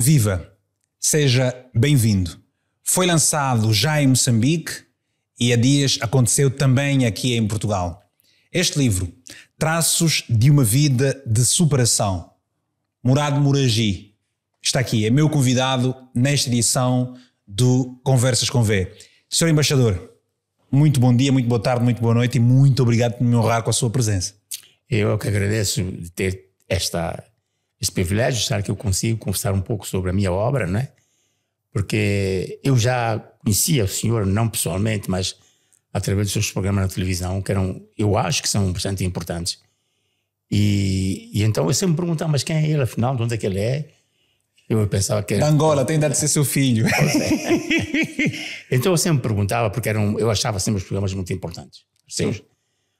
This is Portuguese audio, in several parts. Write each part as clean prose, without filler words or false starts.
Viva! Seja bem-vindo. Foi lançado já em Moçambique e há dias aconteceu também aqui em Portugal. Este livro, Traços de uma Vida de Superação, Murad Muragi, está aqui, é meu convidado nesta edição do Conversas com V. Senhor Embaixador, muito bom dia, muito boa tarde, muito boa noite e muito obrigado por me honrar com a sua presença. Eu que agradeço de ter este privilégio de estar aqui. Eu consigo conversar um pouco sobre a minha obra, não é? Porque eu já conhecia o senhor, não pessoalmente, mas através dos seus programas na televisão, que eu acho que são bastante importantes. E então eu sempre me perguntava, mas quem é ele afinal, de onde é que ele é? Eu pensava que... Da Angola, tem de ser seu filho. Então eu sempre me perguntava, porque eu achava sempre os programas muito importantes.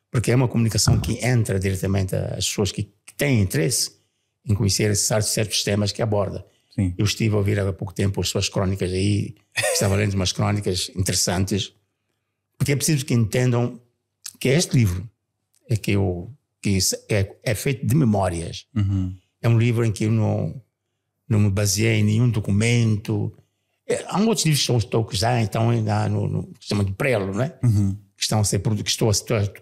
Porque é uma comunicação que entra diretamente às pessoas que têm interesse em conhecer certos temas que aborda. Sim. Eu estive a ouvir há pouco tempo as suas crónicas aí, estava lendo umas crónicas interessantes, porque é preciso que entendam que este livro é feito de memórias. Uhum. É um livro em que eu não me baseei em nenhum documento. Há outros livros que estou já então no chama de prelo, não é? Uhum. Que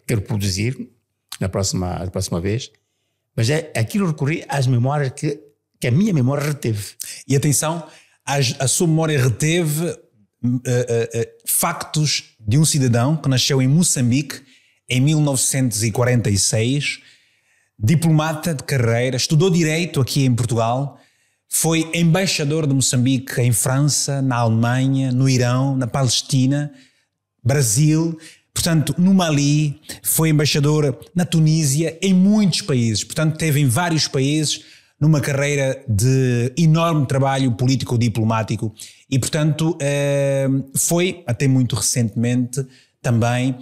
quero produzir na próxima vez. Mas é aquilo recorrer às memórias que a minha memória reteve. E atenção, a sua memória reteve factos de um cidadão que nasceu em Moçambique em 1946, diplomata de carreira, estudou Direito aqui em Portugal, foi embaixador de Moçambique em França, na Alemanha, no Irão, na Palestina, Brasil, portanto no Mali, foi embaixador na Tunísia, em muitos países, portanto esteve em vários países numa carreira de enorme trabalho político-diplomático e portanto foi até muito recentemente também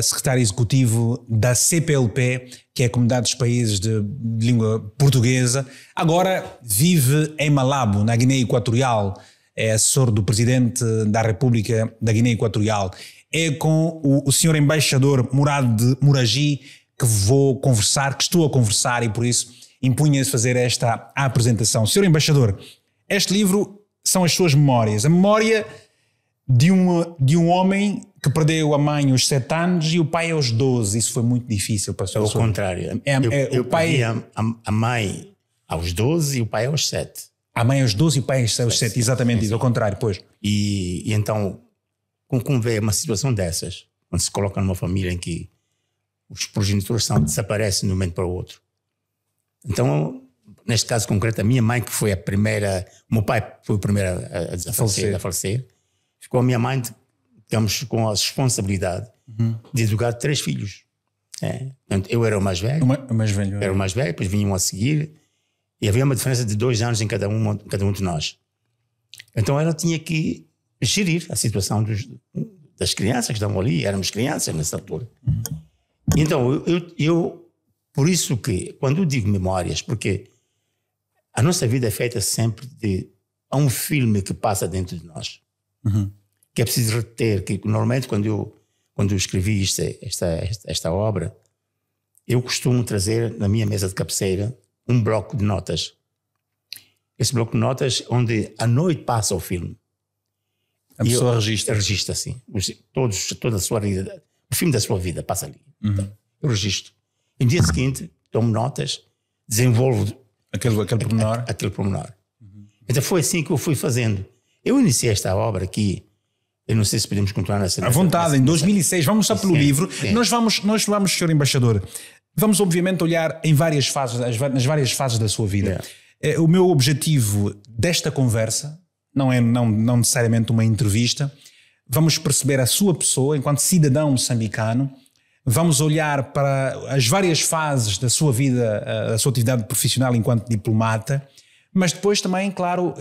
secretário executivo da CPLP, que é a Comunidade dos Países de Língua Portuguesa. Agora vive em Malabo, na Guiné Equatorial, é assessor do Presidente da República da Guiné Equatorial. É com o senhor embaixador Murad Muragi que estou a conversar e por isso impunha-se fazer esta apresentação. Senhor embaixador, este livro são as suas memórias. A memória de um homem que perdeu a mãe aos 7 anos e o pai aos 12. Isso foi muito difícil para a sua. É o contrário. Eu perdi a mãe aos 12 e o pai aos 7. A mãe aos 12 e o pai aos 7, exatamente isso, ao contrário, pois. E então, como vê uma situação dessas, quando se coloca numa família em que os progenitores desaparecem de um momento para o outro. Então, neste caso concreto, a minha mãe, que foi a primeira, o meu pai foi o primeiro a falecer, ficou a minha mãe, digamos, com a responsabilidade de educar 3 filhos. Portanto, eu era o mais velho. Era o mais velho, depois vinham a seguir, e havia uma diferença de 2 anos em cada um de nós. Então ela tinha que gerir a situação das crianças que estavam ali, éramos crianças nessa altura. Então, eu por isso que, quando eu digo memórias, porque a nossa vida é feita sempre há um filme que passa dentro de nós, que é preciso reter, que normalmente quando eu escrevi esta obra, eu costumo trazer na minha mesa de cabeceira um bloco de notas. Esse bloco de notas onde à noite passa o filme. A pessoa registra. Registra, sim. Toda a sua vida, o filme da sua vida passa ali. Então, eu registro. E no dia seguinte, tomo notas, desenvolvo aquele pormenor. Aquele pormenor. Então foi assim que eu fui fazendo. Eu iniciei esta obra aqui, eu não sei se podemos continuar nessa... À vontade, em 2006, vamos só pelo livro. Sim. Nós vamos, senhor embaixador, vamos obviamente olhar em várias fases, nas várias fases da sua vida. O meu objetivo desta conversa não é não necessariamente uma entrevista, vamos perceber a sua pessoa enquanto cidadão moçambicano, vamos olhar para as várias fases da sua vida, da sua atividade profissional enquanto diplomata, mas depois também, claro,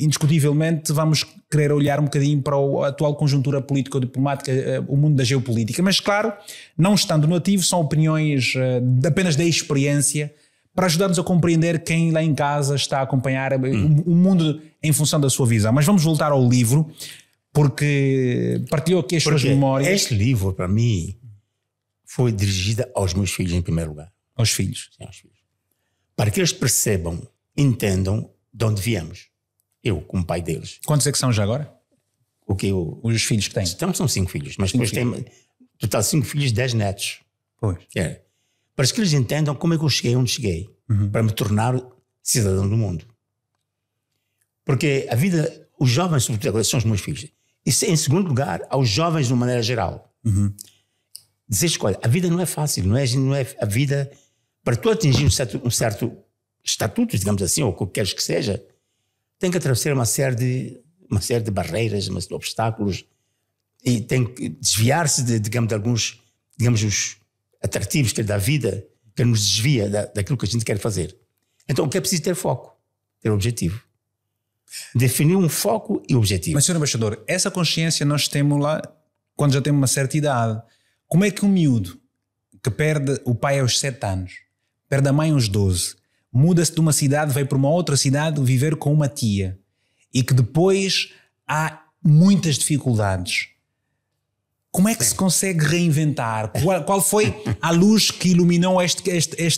indiscutivelmente vamos querer olhar um bocadinho para a atual conjuntura político-diplomática, o mundo da geopolítica. Mas, claro, não estando no ativo, são opiniões apenas da experiência para ajudar-nos a compreender quem lá em casa está a acompanhar o mundo em função da sua visão. Mas vamos voltar ao livro, porque partilhou aqui as suas memórias. Este livro, para mim, foi dirigido aos meus filhos em primeiro lugar. Aos filhos. Sim, aos filhos. Para que eles percebam entendam de onde viemos. Eu, como pai deles. Quantos é que são já agora? Os filhos que têm? Então são 5 filhos, mas depois tem total 5 filhos, 10 netos. Pois. Para que eles entendam como é que eu cheguei onde cheguei, para me tornar cidadão do mundo. Porque a vida, os jovens, sobretudo agora, são os meus filhos. E em segundo lugar, aos jovens de uma maneira geral. Dizer, escolha, a vida não é fácil, não é a vida, para tu atingir um certo estatuto, digamos assim, ou o que queres que seja, tem que atravessar uma série de barreiras, de obstáculos, e tem que desviar-se de alguns, os atrativos da vida, que nos desvia daquilo que a gente quer fazer. Então o que é preciso ter foco, ter objetivo. Definir um foco e objetivo. Mas, Sr. Embaixador, essa consciência nós temos lá quando já temos uma certa idade. Como é que um miúdo que perde o pai aos 7 anos, perde a mãe aos 12, muda-se de uma cidade, vai para uma outra cidade viver com uma tia, e que depois há muitas dificuldades, como é que se consegue reinventar? Qual foi a luz que iluminou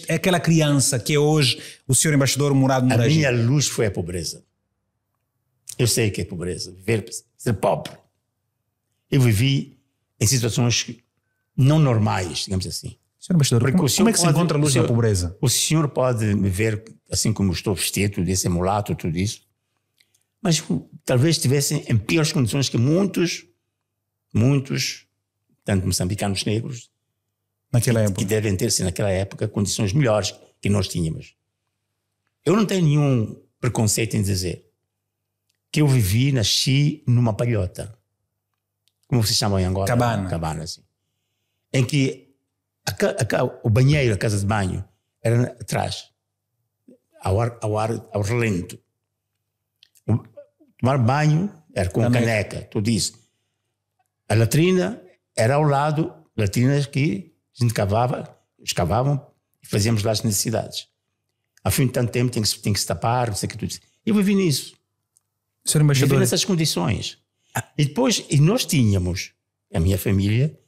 aquela criança que é hoje o Sr. Embaixador Murado Moraes? A minha luz foi a pobreza. Eu sei que é pobreza, ser pobre. Eu vivi em situações não normais, digamos assim. Sr. Embaixador, como é que se encontra a luz na pobreza? O senhor pode me ver assim como estou vestido, desse mulato, tudo isso, mas talvez estivessem em piores condições que muitos, tanto moçambicanos negros, naquela época, que devem ter-se naquela época condições melhores que nós tínhamos. Eu não tenho nenhum preconceito em dizer que eu nasci numa palhota, como vocês chamam em Angola? Cabana, assim. Em que o banheiro, a casa de banho, era atrás, ao relento. Tomar banho era com caneca, tudo isso. A latrina era ao lado, latrinas que a gente escavavam e fazíamos lá as necessidades. Ao fim de tanto tempo tem que se tapar, não sei o que tudo isso. Eu vivi nisso. Sr. Embaixador, vivi nessas condições. E depois, nós tínhamos, a minha família,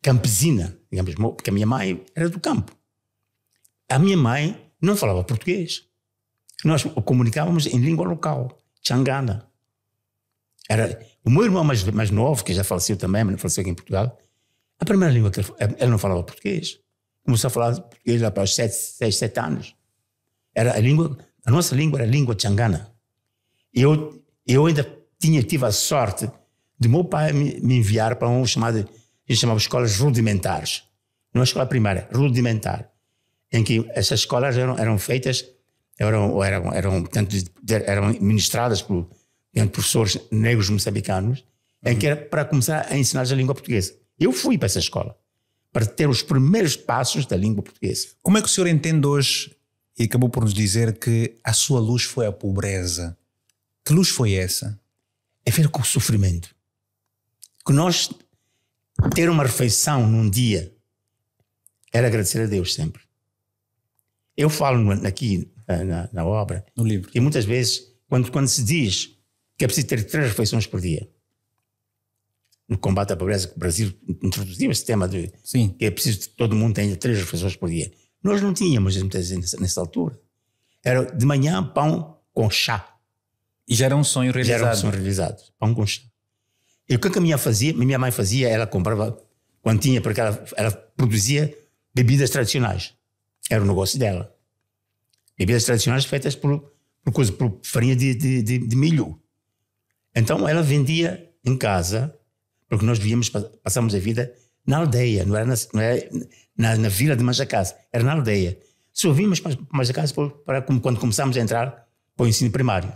campesina, digamos, porque a minha mãe era do campo. A minha mãe não falava português. Nós comunicávamos em língua local, Xangana. O meu irmão mais novo, que já faleceu também, mas faleceu aqui em Portugal, a primeira língua que ele não falava português. Começou a falar português lá para os 6, 7 anos. A nossa língua era a língua Xangana. Eu ainda tive a sorte de meu pai me enviar para a gente chamava escolas rudimentares. Não é escola primária, rudimentar. Em que essas escolas eram feitas, eram ministradas por professores negros moçambicanos, em que era para começar a ensinar a língua portuguesa. Eu fui para essa escola, para ter os primeiros passos da língua portuguesa. Como é que o senhor entende hoje, e acabou por nos dizer que a sua luz foi a pobreza? Que luz foi essa? É ver com o sofrimento. Que nós ter uma refeição num dia era agradecer a Deus sempre. Eu falo aqui na obra, no livro, e muitas vezes quando se diz que é preciso ter 3 refeições por dia, no combate à pobreza, que o Brasil introduziu esse tema de que é preciso que todo mundo tenha 3 refeições por dia. Nós não tínhamos muitas vezes nessa altura. Era de manhã pão com chá. E já era um sonho realizado. Pão com chá. E o que a minha mãe fazia, ela comprava, quando tinha, porque ela produzia bebidas tradicionais. Era o negócio dela. Bebidas tradicionais feitas por farinha de milho. Então ela vendia em casa, porque nós passamos a vida na aldeia, não era na vila de Majacás, era na aldeia. Só vimos para Majacás quando começámos a entrar para o ensino primário.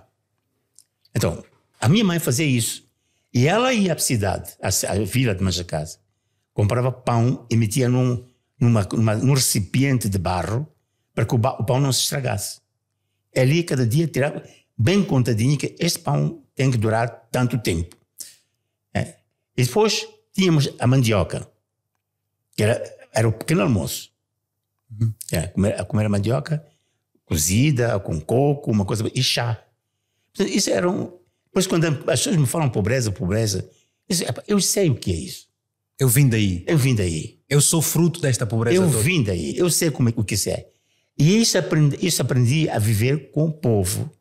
Então, a minha mãe fazia isso. E ela ia à cidade, à vila de Majacás, comprava pão e metia num recipiente de barro para que o pão não se estragasse. Ali, cada dia, tirava bem contadinho que este pão tem que durar tanto tempo. E depois tínhamos a mandioca, que era o pequeno almoço. Comer a mandioca cozida, com coco, uma coisa, e chá. Isso era Depois, quando as pessoas me falam pobreza, eu sei o que é isso. Eu vim daí. Eu vim daí. Eu sou fruto desta pobreza. Eu vim daí. Eu sei o que isso é. E isso aprendi a viver com o povo.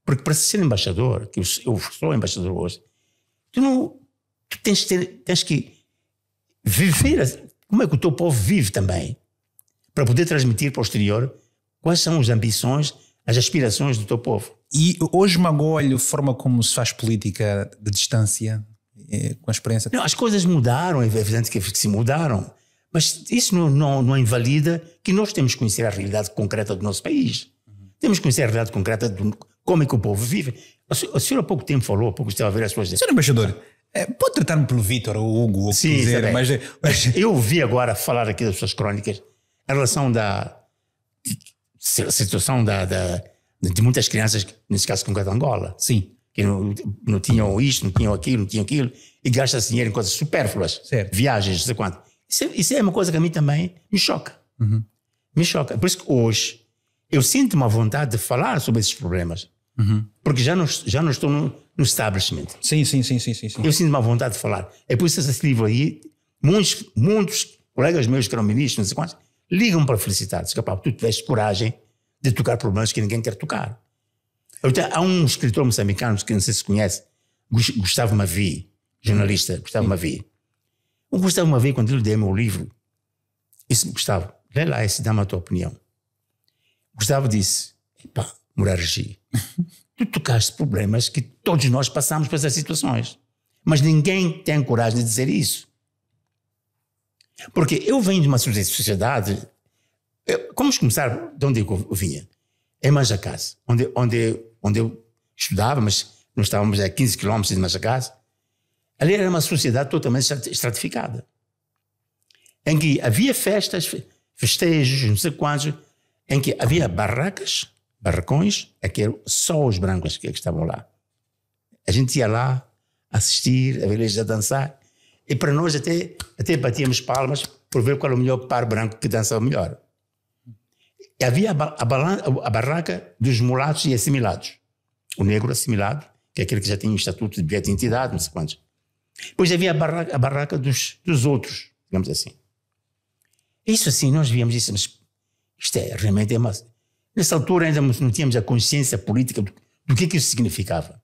Porque para ser embaixador, que eu sou embaixador hoje, tu tens que viver como é que o teu povo vive também, para poder transmitir para o exterior quais são as ambições, as aspirações do teu povo. E hoje magoa-lhe a forma como se faz política de distância, com a experiência? Não, as coisas mudaram, é evidente que se mudaram, mas isso não invalida que nós temos que conhecer a realidade concreta do nosso país. Temos que conhecer a realidade concreta de como é que o povo vive. O senhor há pouco tempo falou, há pouco estava a ver as suas... Senhor embaixador, pode tratar-me pelo Vítor ou Hugo, ou sim, quiser, mas eu ouvi agora falar aqui das suas crónicas em relação da situação de muitas crianças, nesse caso concreto de Angola. Sim. Que não tinham isto, não tinham aquilo, e gasta-se dinheiro em coisas supérfluas. Certo. Viagens, não sei quanto. Isso é uma coisa que a mim também me choca. Uhum. Me choca. Por isso que hoje eu sinto uma vontade de falar sobre esses problemas. Uhum. Porque já não estou no establishment. Sim. Eu sinto uma vontade de falar. É por isso que esse livro aí, muitos colegas meus que eram ministros, não sei quantos, ligam para felicitar. Diz, capaz, tu tiveste coragem de tocar problemas que ninguém quer tocar. Há um escritor moçambicano, que não sei se conhece, Gustavo Mavi, jornalista, Gustavo Mavi. O Gustavo Mavi, quando ele deu meu livro, disse, Gustavo, lê lá esse, dá-me a tua opinião. Gustavo disse, epá, Murarji, tu tocaste problemas que todos nós passamos por essas situações. Mas ninguém tem coragem de dizer isso. Porque eu venho de uma sociedade... Vamos começar de onde eu vinha. Em Manjacás, onde eu estudava, mas nós estávamos a 15 quilómetros de Manjacás. Ali era uma sociedade totalmente estratificada. Em que havia festas, festejos, não sei quantos, em que havia barracões, que eram só os brancos que estavam lá. A gente ia lá assistir, a ver eles a dançar, e para nós até batíamos palmas por ver qual era o melhor par branco que dançava melhor. E havia a barraca dos mulatos e assimilados. O negro assimilado, que é aquele que já tinha um estatuto de bilhete de identidade, não sei quantos. Depois havia a barraca dos outros, digamos assim. Isso assim, nós víamos isso, mas isto realmente é uma... Nessa altura ainda não tínhamos a consciência política do que isso significava.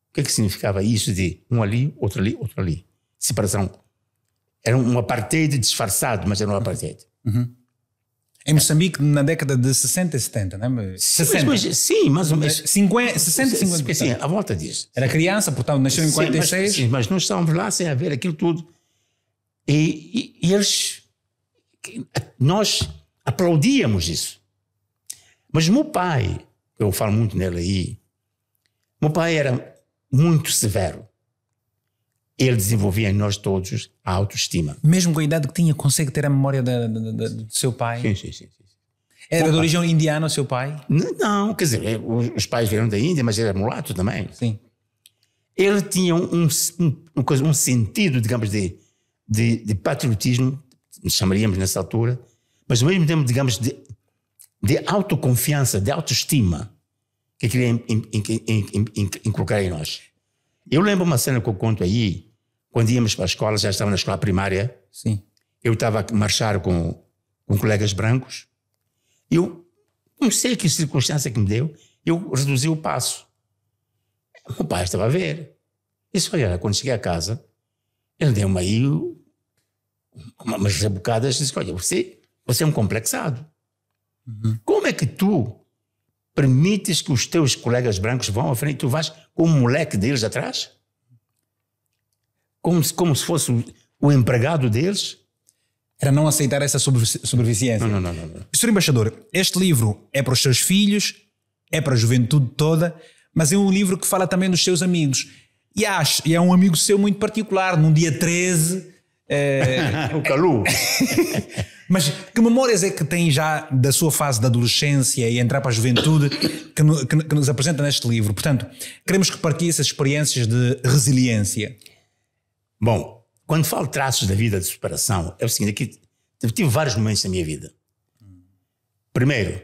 O que significava isso de um ali, outro ali, outro ali. Separação. Era um apartheid disfarçado, mas era um apartheid. Uhum. Em Moçambique, na década de 60 e 70, não é? 60. Sim, mais ou menos. 60 e 50. Sim, à volta disso. Era criança, portanto, nasceu em 46. Mas nós estávamos lá sem haver aquilo tudo. E eles... Nós aplaudíamos isso. Mas meu pai, eu falo muito nele aí, meu pai era muito severo. Ele desenvolvia em nós todos a autoestima. Mesmo com a idade que tinha, consegue ter a memória do seu pai? Sim. Era de origem indiana o seu pai? Não, quer dizer, os pais vieram da Índia, mas ele era mulato também. Sim. Ele tinha um sentido, digamos, de patriotismo, chamaríamos nessa altura, mas ao mesmo tempo, digamos, de autoconfiança, de autoestima, que queria inculcar em nós. Eu lembro uma cena que eu conto aí, quando íamos para a escola, já estava na escola primária. Sim. Eu estava a marchar com colegas brancos. Eu não sei que circunstância que me deu, eu reduzi o passo. O pai estava a ver. Isso olha, quando cheguei a casa, ele deu-me aí umas rebocadas e disse, olha, você é um complexado. Uhum. Como é que tu permites que os teus colegas brancos vão à frente e tu vais com um moleque deles atrás? Como se fosse o empregado deles? Era não aceitar essa sobreviviência. Não. Sr. Embaixador, este livro é para os seus filhos, é para a juventude toda, mas é um livro que fala também dos seus amigos. E é um amigo seu muito particular, num dia 13... O Calu. Mas que memórias é que tem já da sua fase de adolescência e entrar para a juventude que nos apresenta neste livro? Portanto, queremos que partilhe essas experiências de resiliência. Bom, quando falo traços da vida de superação, é o seguinte, aqui tive vários momentos na minha vida. Primeiro,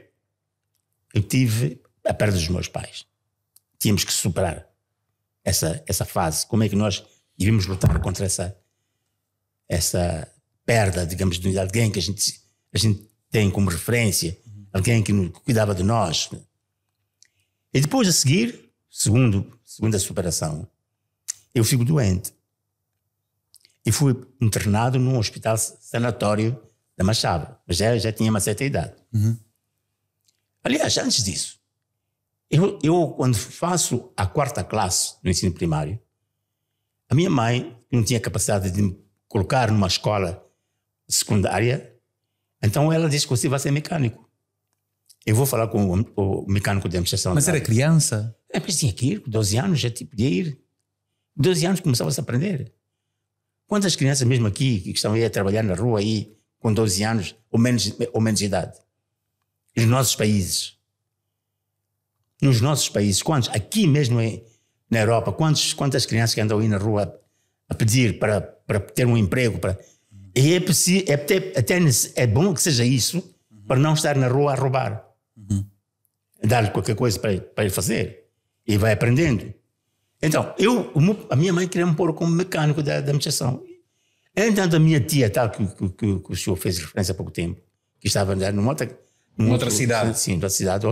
eu tive a perda dos meus pais. Tínhamos que superar essa fase. Como é que nós devíamos lutar contra essa perda, digamos, de alguém que a gente tem como referência, alguém que cuidava de nós. E depois a seguir, segunda superação, eu fico doente. E fui internado num hospital sanatório da Machava. Mas já tinha uma certa idade. Aliás, antes disso, eu quando faço a 4ª classe do ensino primário, a minha mãe, que não tinha capacidade de me colocar numa escola secundária, então ela disse que você vai ser mecânico. Eu vou falar com o mecânico de administração. Mas era criança? Mas tinha que ir, com 12 anos já podia ir. Com 12 anos começava-se a aprender. Quantas crianças mesmo aqui que estão aí a trabalhar na rua aí, com 12 anos ou menos idade? Nos nossos países. Nos nossos países. Quantos? Aqui mesmo na Europa, quantas crianças que andam aí na rua a pedir para ter um emprego? E é bom que seja isso, para não estar na rua a roubar. Dar-lhe qualquer coisa para ele fazer. E vai aprendendo. Então, a minha mãe queria me pôr como mecânico da administração. Então, a minha tia, tal que o senhor fez referência há pouco tempo, que estava numa outra cidade. Sim, outra cidade.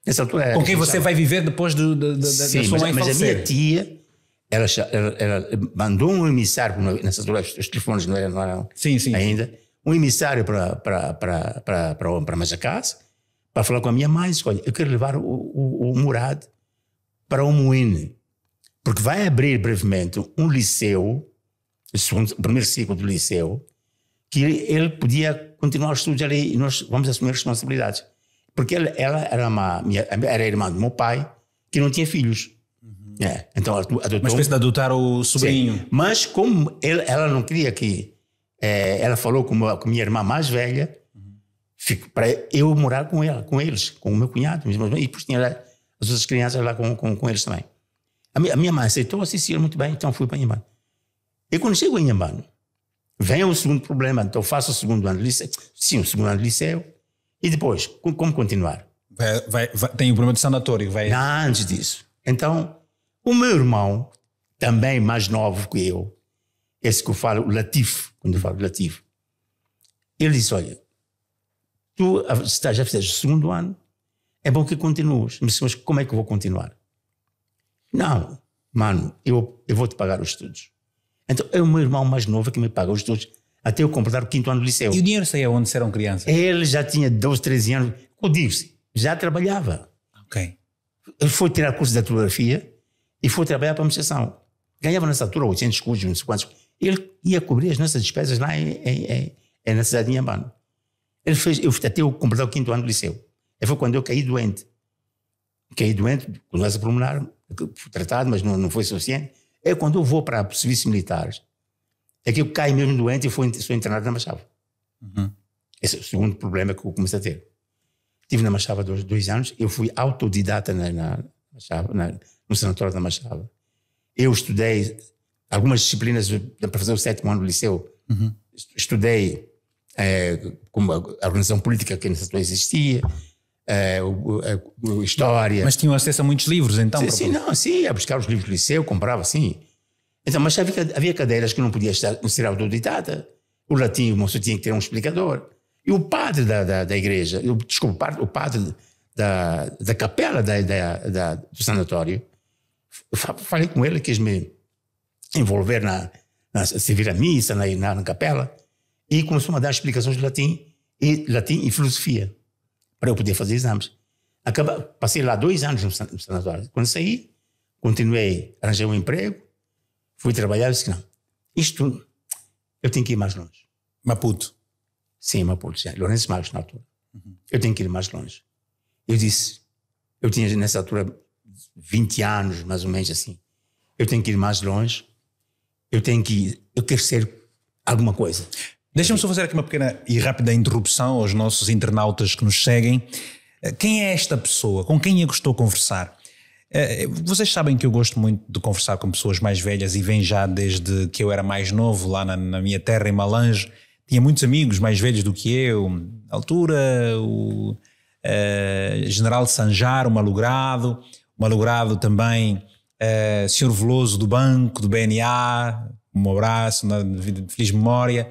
Nessa altura, com quem você vai viver depois da sua mãe mas falecer. A minha tia, ela mandou um emissário, nessas altura os telefones não eram sim. ainda, um emissário para Majacás, para falar com a minha mãe. Disse, olha, eu quero levar o Murad para o Moine, porque vai abrir brevemente um liceu, o primeiro ciclo do liceu, que ele podia continuar os estudos ali e nós vamos assumir responsabilidades. Porque ela era irmã do meu pai, que não tinha filhos. Então adotou. Uma espécie de adotar o sobrinho. Sim. Mas como ela não queria que... ela falou com a minha irmã mais velha, para eu morar com eles, com o meu cunhado. E depois tinha as outras crianças lá com eles também. A minha mãe aceitou, assistiu muito bem, então fui para Inhambane. E quando chego em Inhambane, vem o segundo problema. Então faço o segundo ano de liceu. Sim, o segundo ano de liceu. E depois, como continuar? Tem o problema do sanatório. Não, antes disso. Então, o meu irmão, também mais novo que eu, esse que eu falo, o Latif, quando eu falo Latif, ele disse, olha, tu já fizeste o segundo ano, é bom que continues. Mas como é que eu vou continuar? Não, mano, eu vou te pagar os estudos. Então, é o meu irmão mais novo que me paga os estudos até eu completar o 5º ano do liceu. E o dinheiro saía onde eram crianças? Ele já tinha 12, 13 anos. Eu disse, já trabalhava. Ok. Ele foi tirar curso de datilografia e foi trabalhar para a administração. Ganhava nessa altura 800 escudos, não sei quantos. Ele ia cobrir as nossas despesas lá na cidade de Inhambane. Ele fez, até eu completar o 5º ano do liceu. E foi quando eu caí doente. Com doença pulmonar, fui tratado, mas não foi suficiente. É quando eu vou para serviços militares, é que eu caio mesmo doente e sou internado na Machava. Esse é o segundo problema que eu comecei a ter. Estive na Machava 2 anos, eu fui autodidata na Machava, no sanatório da Machava. Eu estudei algumas disciplinas para fazer o 7º ano do liceu. Estudei como a organização política que nessa altura existia, história. Mas tinham acesso a muitos livros, então? Sim, ia buscar os livros do liceu, comprava, sim. Então, mas havia cadeiras que não podia ser autodidata. O latim, o moço tinha que ter um explicador. E o padre da igreja, o padre da capela do sanatório, falei com ele, quis me envolver servir a missa na capela, e começou a dar explicações de latim e filosofia, para eu poder fazer exames. Passei lá 2 anos no sanatório. Quando saí, continuei, arranjei um emprego, fui trabalhar e disse que não. Isto, eu tenho que ir mais longe. Maputo. Sim, Maputo, já. Lourenço Marques na altura. Eu tenho que ir mais longe. Eu disse, eu tinha nessa altura 20 anos, mais ou menos assim. Eu tenho que ir mais longe. Eu quero ser alguma coisa. Deixa-me só fazer aqui uma pequena e rápida interrupção aos nossos internautas que nos seguem. Quem é esta pessoa? Com quem é que estou a conversar? Vocês sabem que eu gosto muito de conversar com pessoas mais velhas e vem já desde que eu era mais novo, lá na minha terra, em Malange. Tinha muitos amigos mais velhos do que eu. Na altura, o General Sanjar, o Malogrado também, Sr. Veloso do Banco, do BNA, um abraço, de feliz memória.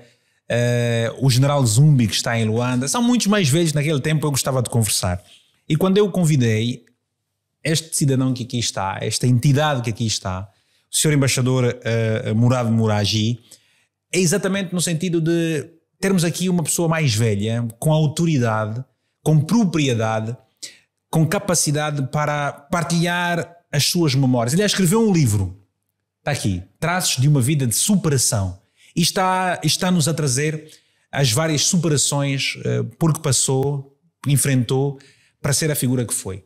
o general Zumbi, que está em Luanda. São muitos mais velhos. Naquele tempo eu gostava de conversar. E quando eu convidei este cidadão que aqui está, esta entidade que aqui está, o senhor embaixador Murad Mouragi, é exatamente no sentido de termos aqui uma pessoa mais velha, com autoridade, com propriedade, com capacidade para partilhar as suas memórias. Ele escreveu um livro, está aqui, Traços de uma Vida de Superação, e está-nos a trazer as várias superações por que passou, enfrentou, para ser a figura que foi.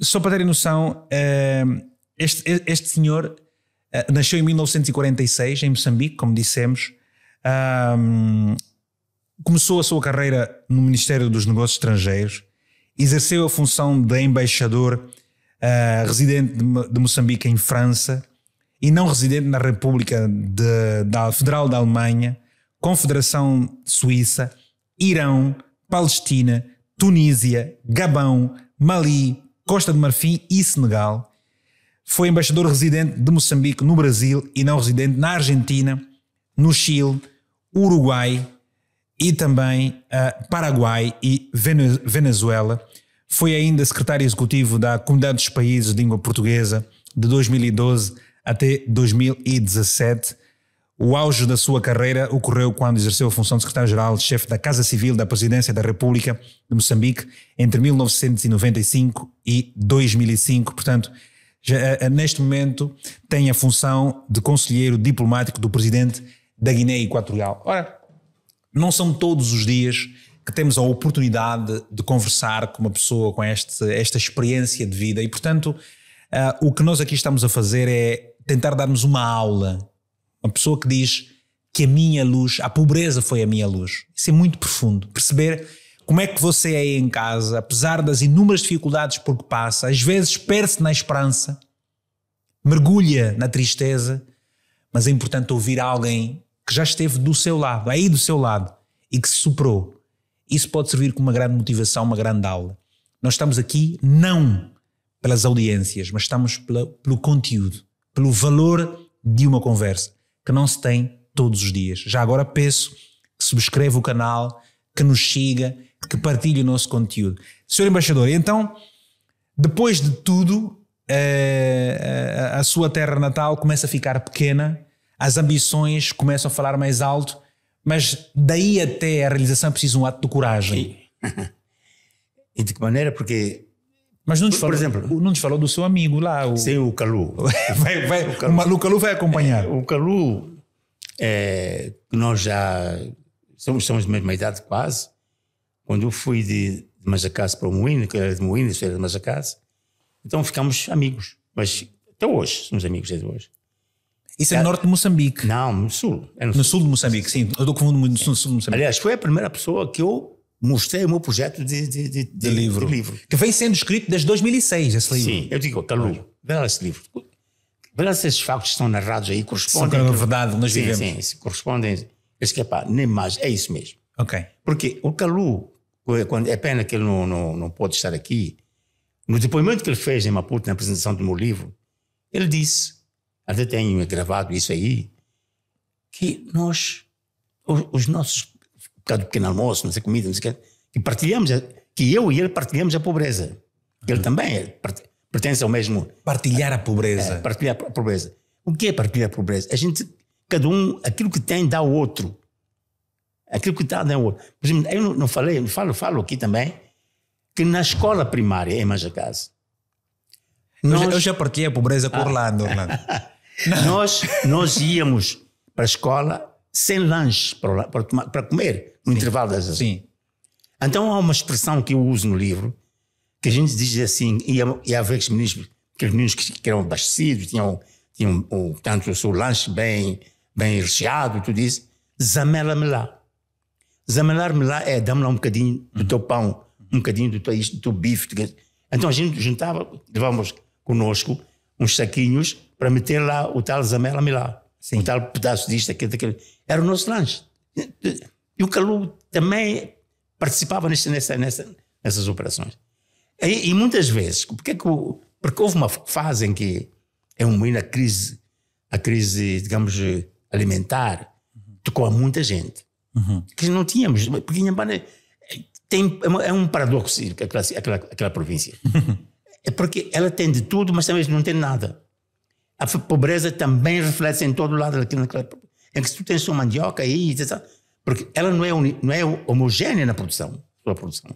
Só para terem noção, este senhor nasceu em 1946 em Moçambique, como dissemos. Começou a sua carreira no Ministério dos Negócios Estrangeiros, exerceu a função de embaixador residente de Moçambique em França e não residente na República Federal da Alemanha, Confederação Suíça, Irão, Palestina, Tunísia, Gabão, Mali, Costa de Marfim e Senegal. Foi embaixador residente de Moçambique no Brasil e não residente na Argentina, no Chile, Uruguai e também Paraguai e Venezuela. Foi ainda secretário executivo da Comunidade dos Países de Língua Portuguesa de 2012 até 2017. O auge da sua carreira ocorreu quando exerceu a função de secretário-geral de chefe da Casa Civil da Presidência da República de Moçambique entre 1995 e 2005. Portanto, neste momento tem a função de conselheiro diplomático do presidente da Guiné Equatorial. Ora, não são todos os dias que temos a oportunidade de conversar com uma pessoa com esta experiência de vida e, portanto, o que nós aqui estamos a fazer é tentar dar-nos uma aula. Uma pessoa que diz que a minha luz, a pobreza foi a minha luz. Isso é muito profundo. Perceber como é que você é aí em casa, apesar das inúmeras dificuldades por que passa, às vezes perde-se na esperança, mergulha na tristeza, mas é importante ouvir alguém que já esteve do seu lado, aí do seu lado, e que se superou. Isso pode servir como uma grande motivação, uma grande aula. Nós estamos aqui não pelas audiências, mas estamos pelo conteúdo, pelo valor de uma conversa, que não se tem todos os dias. Já agora peço que subscreva o canal, que nos siga, que partilhe o nosso conteúdo. Senhor Embaixador, então, depois de tudo, a sua terra natal começa a ficar pequena, as ambições começam a falar mais alto, mas daí até a realização é preciso um ato de coragem. E de que maneira? Porque... Mas não nos falou do seu amigo lá. Sim, o Calu. O Calu vai acompanhar. O Calu, nós já somos da mesma idade quase. Quando eu fui de Majacás para o Moinho, que era de Moinho, isso era de Majacás, então ficamos amigos. Mas até hoje, somos amigos desde hoje. Isso é no norte de Moçambique? Não, no sul. No sul de Moçambique, sim. Eu estou confundindo muito no sul de Moçambique. Aliás, foi a primeira pessoa que eu mostrei o meu projeto de livro. Que vem sendo escrito desde 2006, esse livro. Sim, eu digo, Calu, vê lá esse livro. Vê lá se esses factos que estão narrados aí correspondem. São a verdade, nós vivemos. Sim, se correspondem. Eles que nem mais, é isso mesmo. Ok. Porque o Calu, é pena que ele não pode estar aqui, no depoimento que ele fez em Maputo, na apresentação do meu livro, ele disse, até tenho gravado isso aí, que nós, os nossos, por causa do pequeno almoço, não sei comida, não sei o que partilhamos, que eu e ele partilhamos a pobreza. Ele também pertence ao mesmo... Partilhar a pobreza. Partilhar a pobreza. O que é partilhar a pobreza? A gente, cada um, aquilo que tem dá ao outro. Aquilo que dá ao outro. Por exemplo, eu não falei, falo aqui também, que na escola primária, em Majacás, eu já partilhei a pobreza com Orlando. Nós íamos para a escola sem lanche para comer no intervalo das aulas. Sim. Então há uma expressão que eu uso no livro que a gente diz assim, ia haver aqueles meninos que eram abastecidos, tinham tanto o seu lanche bem recheado, tudo isso, zamela-me lá. Zamelar-me lá é dá-me lá um bocadinho do teu pão, um bocadinho do teu bife. Então a gente levávamos conosco uns saquinhos para meter lá o tal zamela-me lá. Sim. O tal pedaço disto, daquele. Era o nosso lanche. E o Calu também participava nessas operações. E muitas vezes, porque houve uma fase em que é a crise, digamos, alimentar, tocou a muita gente. Que não tínhamos, porque Inhambane é um paradoxo aquela província. É porque ela tem de tudo, mas também não tem nada. A pobreza também reflete em todo lado em que tu tens sua mandioca aí, porque ela não é homogénea na produção, sua produção.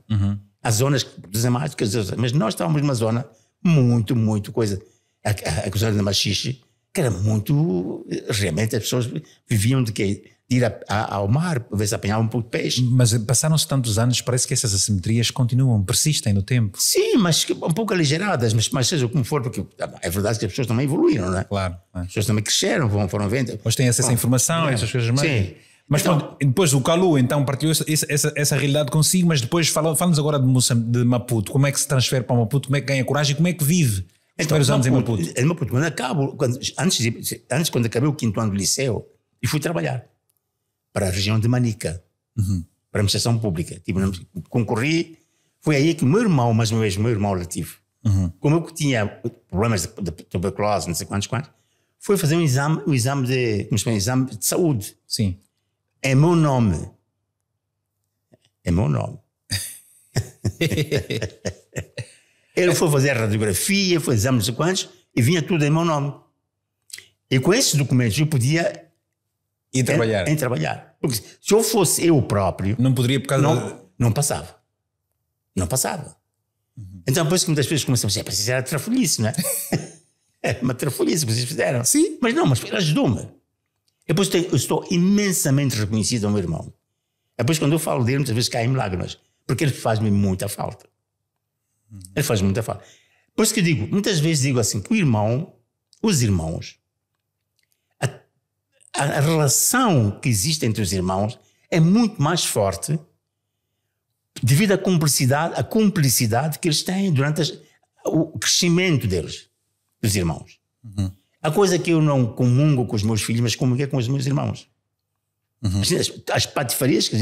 Há zonas que produzem mais que as outras, mas nós estávamos numa zona muito coisa. A zona da Machixe, que era muito. Realmente as pessoas viviam de quê? De ir ao mar, para ver se apanhavam um pouco de peixe. Mas passaram-se tantos anos, parece que essas assimetrias continuam, persistem no tempo. Sim, mas um pouco aligeradas, mas seja como for, porque é verdade que as pessoas também evoluíram, não é? Claro. As pessoas também cresceram, foram vendo. Mas têm acesso à informação, essas coisas mais. Sim. Mas então, depois o Kalu então partilhou essa realidade consigo, mas depois fala-nos agora de Maputo. Como é que se transfere para Maputo? Como é que ganha coragem? Como é que vive os primeiros anos em Maputo? Em Maputo, quando acabei o 5º ano do liceu, e fui trabalhar para a região de Manica, para a administração pública. Concorri, foi aí que o meu irmão, mais uma vez, meu irmão relativo, como eu tinha problemas de tuberculose, não sei quantos, foi fazer um exame de saúde. Sim. É meu nome. Ele foi fazer a radiografia, foi exame de quantos, e vinha tudo em meu nome. E com esses documentos eu podia ir trabalhar. Em trabalhar. Porque se eu fosse eu próprio, não poderia por causa não passava. Não passava. Então, depois que muitas pessoas começam a dizer, isso era trafolhice, não é? É uma trafolhice que vocês fizeram. Sim. Mas não, mas ele ajudou-me. Depois eu estou imensamente reconhecido ao meu irmão. Depois, quando eu falo dele, muitas vezes caem lágrimas, porque ele faz-me muita falta. Ele faz muita falta. Por isso que eu digo, muitas vezes digo assim, que os irmãos, a relação que existe entre os irmãos é muito mais forte devido à cumplicidade que eles têm durante o crescimento deles, dos irmãos. A coisa que eu não comungo com os meus filhos, mas comunguei com os meus irmãos. As patifarias que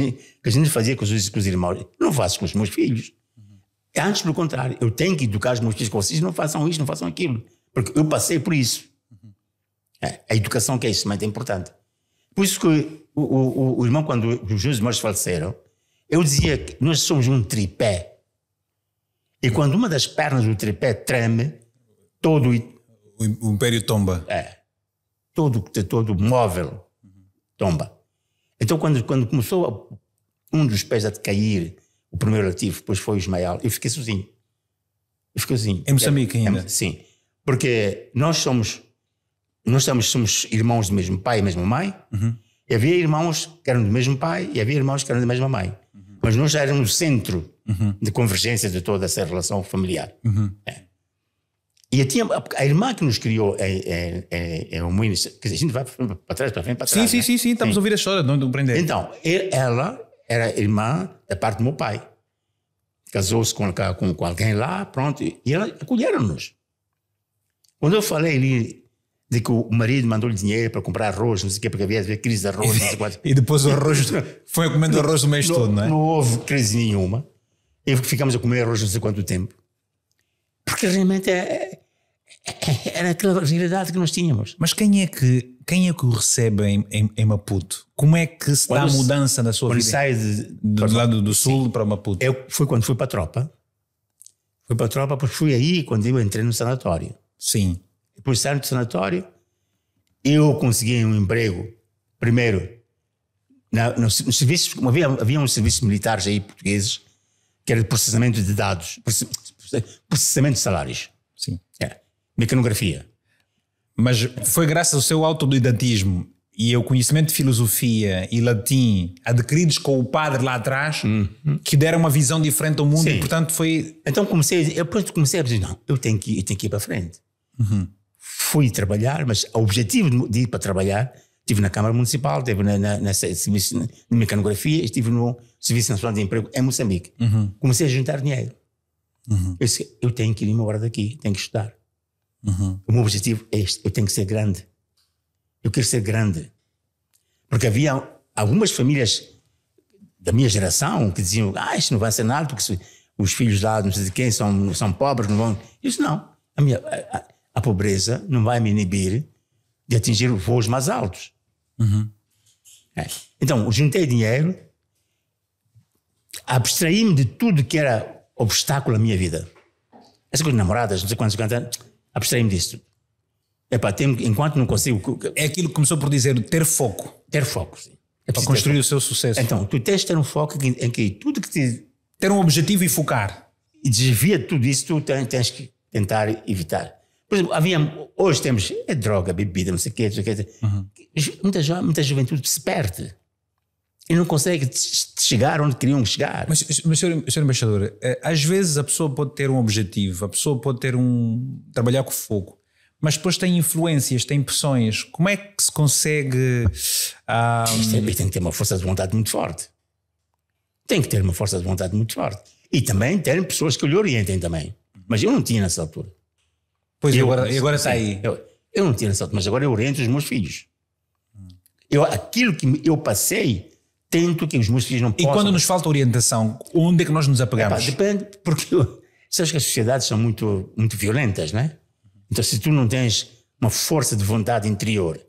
a gente fazia com os irmãos, não faço com os meus filhos. Antes, pelo contrário, eu tenho que educar os meus filhos com vocês, não façam isto, não façam aquilo. Porque eu passei por isso. A educação que é extremamente importante. Por isso que o irmão, quando os meus irmãos faleceram, eu dizia que nós somos um tripé. E quando uma das pernas do tripé treme, todo o império tomba. Todo móvel tomba. Então, quando começou um dos pés a cair, o primeiro relativo, depois foi o Ismael, eu fiquei sozinho. Em Moçambique ainda? Sim. Porque nós somos irmãos do mesmo pai e mesma mãe, e havia irmãos que eram do mesmo pai e havia irmãos que eram da mesma mãe. Mas nós já éramos o centro de convergência de toda essa relação familiar. E a irmã que nos criou é um menino, quer dizer, a gente vai para trás, para frente, para trás. Sim, estamos a ouvir a história, não aprender. Então, ela era irmã da parte do meu pai. Casou-se com alguém lá, pronto, e ela acolheram-nos. Quando eu falei ali de que o marido mandou-lhe dinheiro para comprar arroz, não sei o quê, porque havia crise de arroz, não sei quanto. E depois o arroz foi comendo arroz o mês todo, não é? Não houve crise nenhuma. E ficamos a comer arroz não sei quanto tempo. Porque realmente era aquela realidade que nós tínhamos. Mas quem é que o recebe em Maputo? Como é que se dá a mudança na sua vida? Quando sai do lado do sul para Maputo? Foi quando fui para a tropa. Fui para a tropa porque fui aí quando eu entrei no sanatório. Sim. Depois de sair do sanatório, eu consegui um emprego, primeiro, no serviço, havia uns serviços militares aí portugueses, que era de processamento de dados, processamento de salários. Sim. Mecanografia. Mas foi graças ao seu autodidatismo e ao conhecimento de filosofia e latim adquiridos com o padre lá atrás que deram uma visão diferente ao mundo. Sim. E portanto foi... Então comecei a dizer, não, eu tenho que ir para frente. Fui trabalhar, mas o objetivo de ir para trabalhar, estive na Câmara Municipal, estive na serviço de mecanografia, estive no Serviço Nacional de Emprego em Moçambique. Comecei a juntar dinheiro. Eu disse, eu tenho que ir embora daqui, tenho que estudar. O meu objetivo é este, eu tenho que ser grande. Eu quero ser grande. Porque havia algumas famílias da minha geração que diziam, isto não vai ser nada, porque os filhos lá, não sei de quem, são pobres, não vão... Eu disse, não. A pobreza não vai me inibir de atingir voos mais altos. Então, juntei dinheiro, abstraí-me de tudo que era obstáculo à minha vida. Essa coisa de namoradas, não sei quantos anos, abstraí-me disso. Enquanto não consigo... É aquilo que começou por dizer ter foco. Ter foco, sim. Para construir o seu sucesso. Então, tu tens de ter um foco em que tudo que te... Ter um objetivo e focar. E desvia tudo isso, tu tens que tentar evitar. Por exemplo, hoje temos droga, bebida, não sei o quê, muita juventude se perde. E não consegue chegar onde queriam chegar. Mas senhor embaixador, às vezes a pessoa pode ter um objetivo, a pessoa pode ter trabalhar com foco, mas depois tem influências, tem pressões. Como é que se consegue... Tem que ter uma força de vontade muito forte. Tem que ter uma força de vontade muito forte. E também ter pessoas que lhe orientem também. Mas eu não tinha nessa altura. Pois, e agora está aí. Eu não tinha nessa altura, mas agora eu oriento os meus filhos. Aquilo que eu passei, tento que os meus filhos não possam... E quando nos falta orientação, onde é que nós nos apegamos? Depende, porque sabes que as sociedades são muito, muito violentas, não é? Então, se tu não tens uma força de vontade interior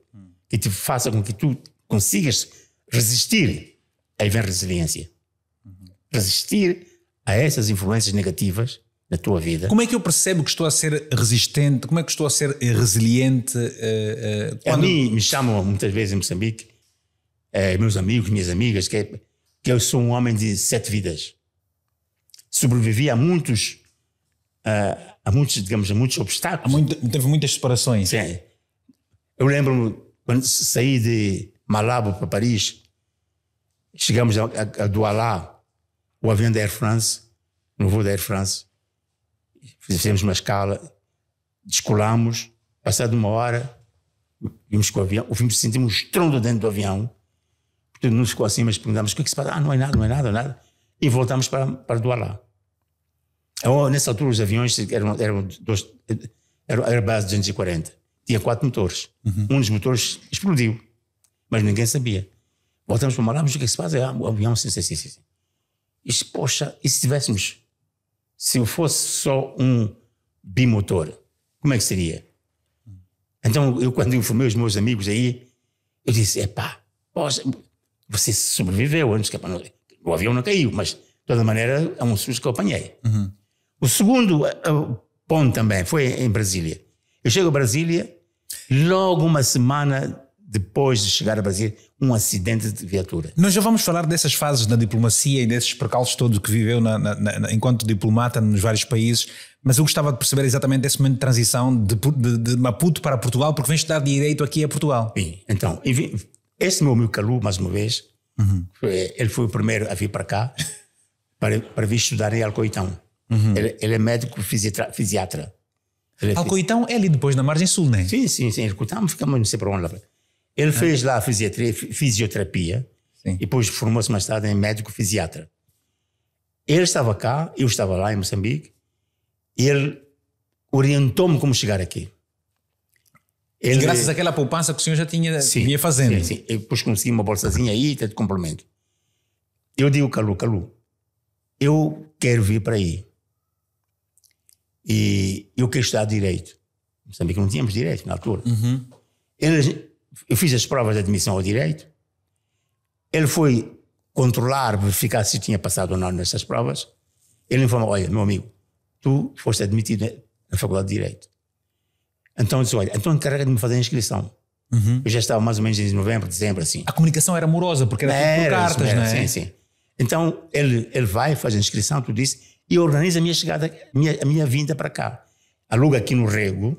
que te faça com que tu consigas resistir, aí vem resiliência. Resistir a essas influências negativas na tua vida. Como é que eu percebo que estou a ser resistente? Como é que estou a ser resiliente? A mim me chamam muitas vezes em Moçambique, meus amigos, minhas amigas, que eu sou um homem de 7 vidas. Sobrevivi a muitos obstáculos. Teve muitas separações. Sim. Eu lembro-me quando saí de Malabo para Paris, chegamos a Douala, o avião da Air France, no voo da Air France, fizemos uma escala, descolamos, passado uma hora, vimos com o avião, sentimos um estrondo dentro do avião, tudo nos ficou assim, mas perguntámos o que é que se passa? Não é nada, e voltamos para Douala. Nessa altura os aviões eram Airbus 240, tinha 4 motores, um dos motores explodiu, mas ninguém sabia. Voltamos para Malabo, mas o que é que se faz? O avião, sim. E poxa, e se eu fosse só um bimotor, como é que seria? Então, quando informei os meus amigos aí, eu disse, poxa, você sobreviveu, o avião não caiu, mas de toda maneira é um susto que eu apanhei. O segundo ponto também foi em Brasília. Eu chego a Brasília, logo uma semana depois de chegar a Brasília, um acidente de viatura. Nós já vamos falar dessas fases na diplomacia e desses percalços todos que viveu enquanto diplomata nos vários países, mas eu gostava de perceber exatamente esse momento de transição de Maputo para Portugal, porque vem estudar direito aqui a Portugal. Sim, então, esse meu amigo Calu, mais uma vez, ele foi o primeiro a vir para cá para vir estudar em Alcoitão. Ele é médico fisiatra. Alcoitão é ali depois na margem sul, não é? Sim, Alcoitão, ficamos não sei para onde lá. Ele fez lá fisioterapia. Sim. E depois formou-se mais tarde em médico fisiatra. Ele estava cá, eu estava lá em Moçambique, e ele orientou-me como chegar aqui. E graças àquela poupança que o senhor já vinha fazendo. Sim. E depois consegui uma bolsazinha aí, de complemento. Eu digo, Calu, eu quero vir para aí. E eu quero estudar direito. Em Moçambique não tínhamos direito na altura. Eu fiz as provas de admissão ao direito. Ele foi controlar, verificar se tinha passado ou não nessas provas. Ele informou, olha, meu amigo, tu foste admitido na Faculdade de Direito. Então eu disse, olha, então encarrega de me fazer a inscrição. Eu já estava mais ou menos em novembro, dezembro, assim. A comunicação era amorosa, porque era tudo por cartas, não é? Sim. Então ele vai, faz a inscrição, tudo isso, e organiza a minha chegada, a minha vinda para cá. Aluga aqui no Rego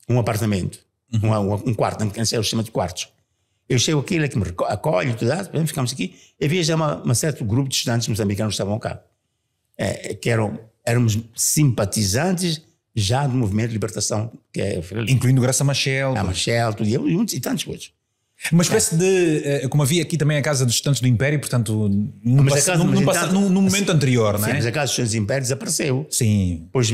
um apartamento. Um quarto, não sei o sistema de quartos. Eu chego aqui, ele é que me acolhe, tudo, ficamos aqui. E havia já um certo grupo de estudantes moçambicanos que estavam cá, que éramos simpatizantes já do movimento de libertação, que é incluindo Graça Machel. Machel, tudo, e tantos coisas. Uma espécie de, como havia aqui também a Casa dos Estudantes do Império, portanto, num momento anterior, não é? Mas a Casa dos Estudantes do Império desapareceu. Sim. Depois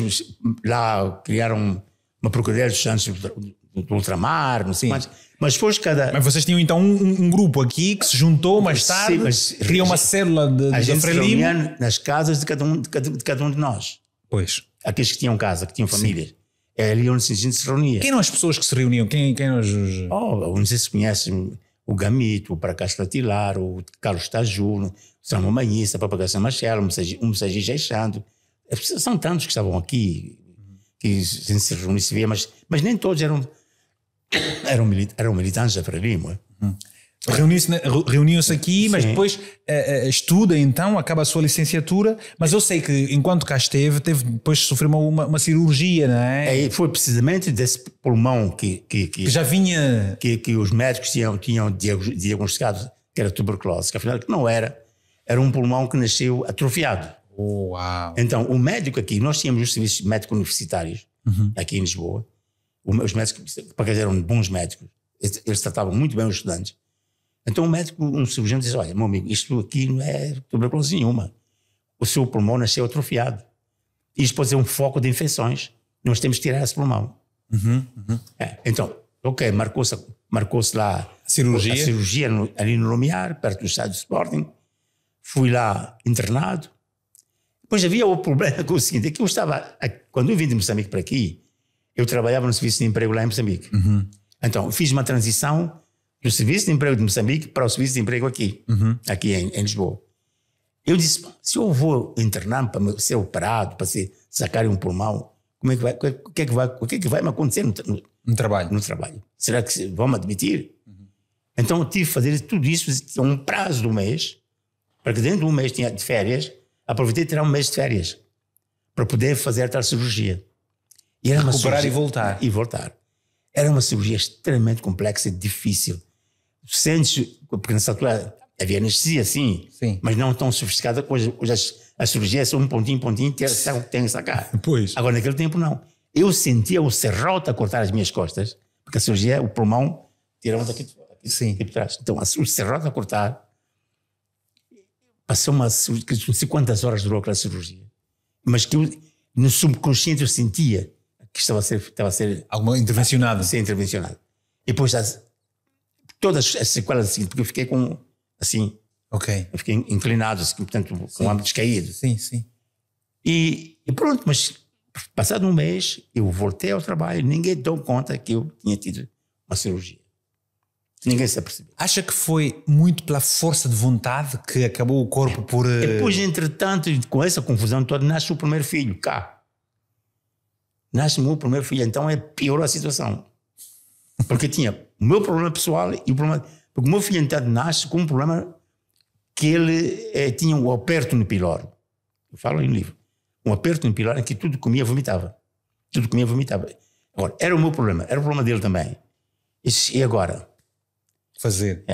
lá criaram uma Procuradoria dos Estudantes do Ultramar, não sei quantos. Mas depois Mas vocês tinham então um grupo aqui que se juntou mais tarde, criou uma célula a gente se reunia Frelimo nas casas de cada um de nós. Pois. Aqueles que tinham casa, que tinham famílias. É ali onde a gente se reunia. Quem eram as pessoas que se reuniam? Quem eram os... Não sei se conhecem o Gamito, o Pracasta Tilar, o Carlos Tajur, o Samuel Manhissa, o Papagaio Machel, o Messagi Geixando. São tantos que estavam aqui, que se reuniam e se via, mas nem todos eram militantes da Frelimo. Reuniam-se aqui, mas Sim. depois estuda, então, acaba a sua licenciatura, mas eu sei que enquanto cá esteve, teve depois de sofrer uma cirurgia, não é? É, foi precisamente desse pulmão que Já vinha... que os médicos tinham diagnosticado que era tuberculose, que afinal não era um pulmão que nasceu atrofiado. Uau! Então, o médico aqui, nós tínhamos os serviços médicos universitários, aqui em Lisboa, os médicos, porque eles eram bons médicos, eles tratavam muito bem os estudantes. Então o médico, um cirurgião, diz: olha, meu amigo, isto aqui não é tuberculose nenhuma. O seu pulmão nasceu atrofiado. Isto pode ser um foco de infecções. Nós temos que tirar esse pulmão. Então, ok, marcou-se lá a cirurgia ali no Lumiar, perto do estádio de Sporting. Fui lá internado. Depois havia o problema com o seguinte, é que quando eu vim de Moçambique para aqui, eu trabalhava no serviço de emprego lá em Moçambique. Então, fiz uma transição do serviço de emprego de Moçambique para o serviço de emprego aqui, aqui em Lisboa. Eu disse: se eu vou internar para ser operado, para sacar um pulmão, como é que vai, o que é que vai me acontecer No trabalho. no trabalho? Será que vão me admitir? Então eu tive que fazer tudo isso a um prazo de um mês, para que dentro de um mês tinha de férias, aproveitei de tirar um mês de férias para poder fazer a tal cirurgia. E era Recuperar cirurgia, e voltar. E voltar. Era uma cirurgia extremamente complexa e difícil. Sentes, porque nessa altura havia anestesia, sim, mas não tão sofisticada. Hoje as cirurgias são um pontinho, tem que sacar. Pois. Agora, naquele tempo, não. Eu sentia o serrote a cortar as minhas costas, porque a cirurgia, o pulmão, tirava daqui de trás. Então, o serrote a cortar, passou não sei quantas horas durou aquela cirurgia, mas que no subconsciente eu sentia que estava a ser Alguma intervencionada. Ser intervencionado. E depois todas as sequelas assim, porque eu fiquei Ok. eu fiquei inclinado, assim, portanto, com o âmbito descaído. Sim. E pronto, mas passado um mês, eu voltei ao trabalho, ninguém deu conta que eu tinha tido uma cirurgia. Ninguém se apercebeu. Acha que foi muito pela força de vontade que acabou o corpo por... Depois, entretanto, com essa confusão toda, nasce o primeiro filho, cá. Nasce o meu primeiro filho, então piorou a situação. Porque tinha o meu problema pessoal e o problema... Porque o meu filho, então, nasce com um problema que ele tinha um aperto no pylori. Eu falo no livro. Um aperto no pylori em que tudo comia, vomitava. Tudo comia, vomitava. Agora, era o meu problema, era o problema dele também. E agora? Fazer.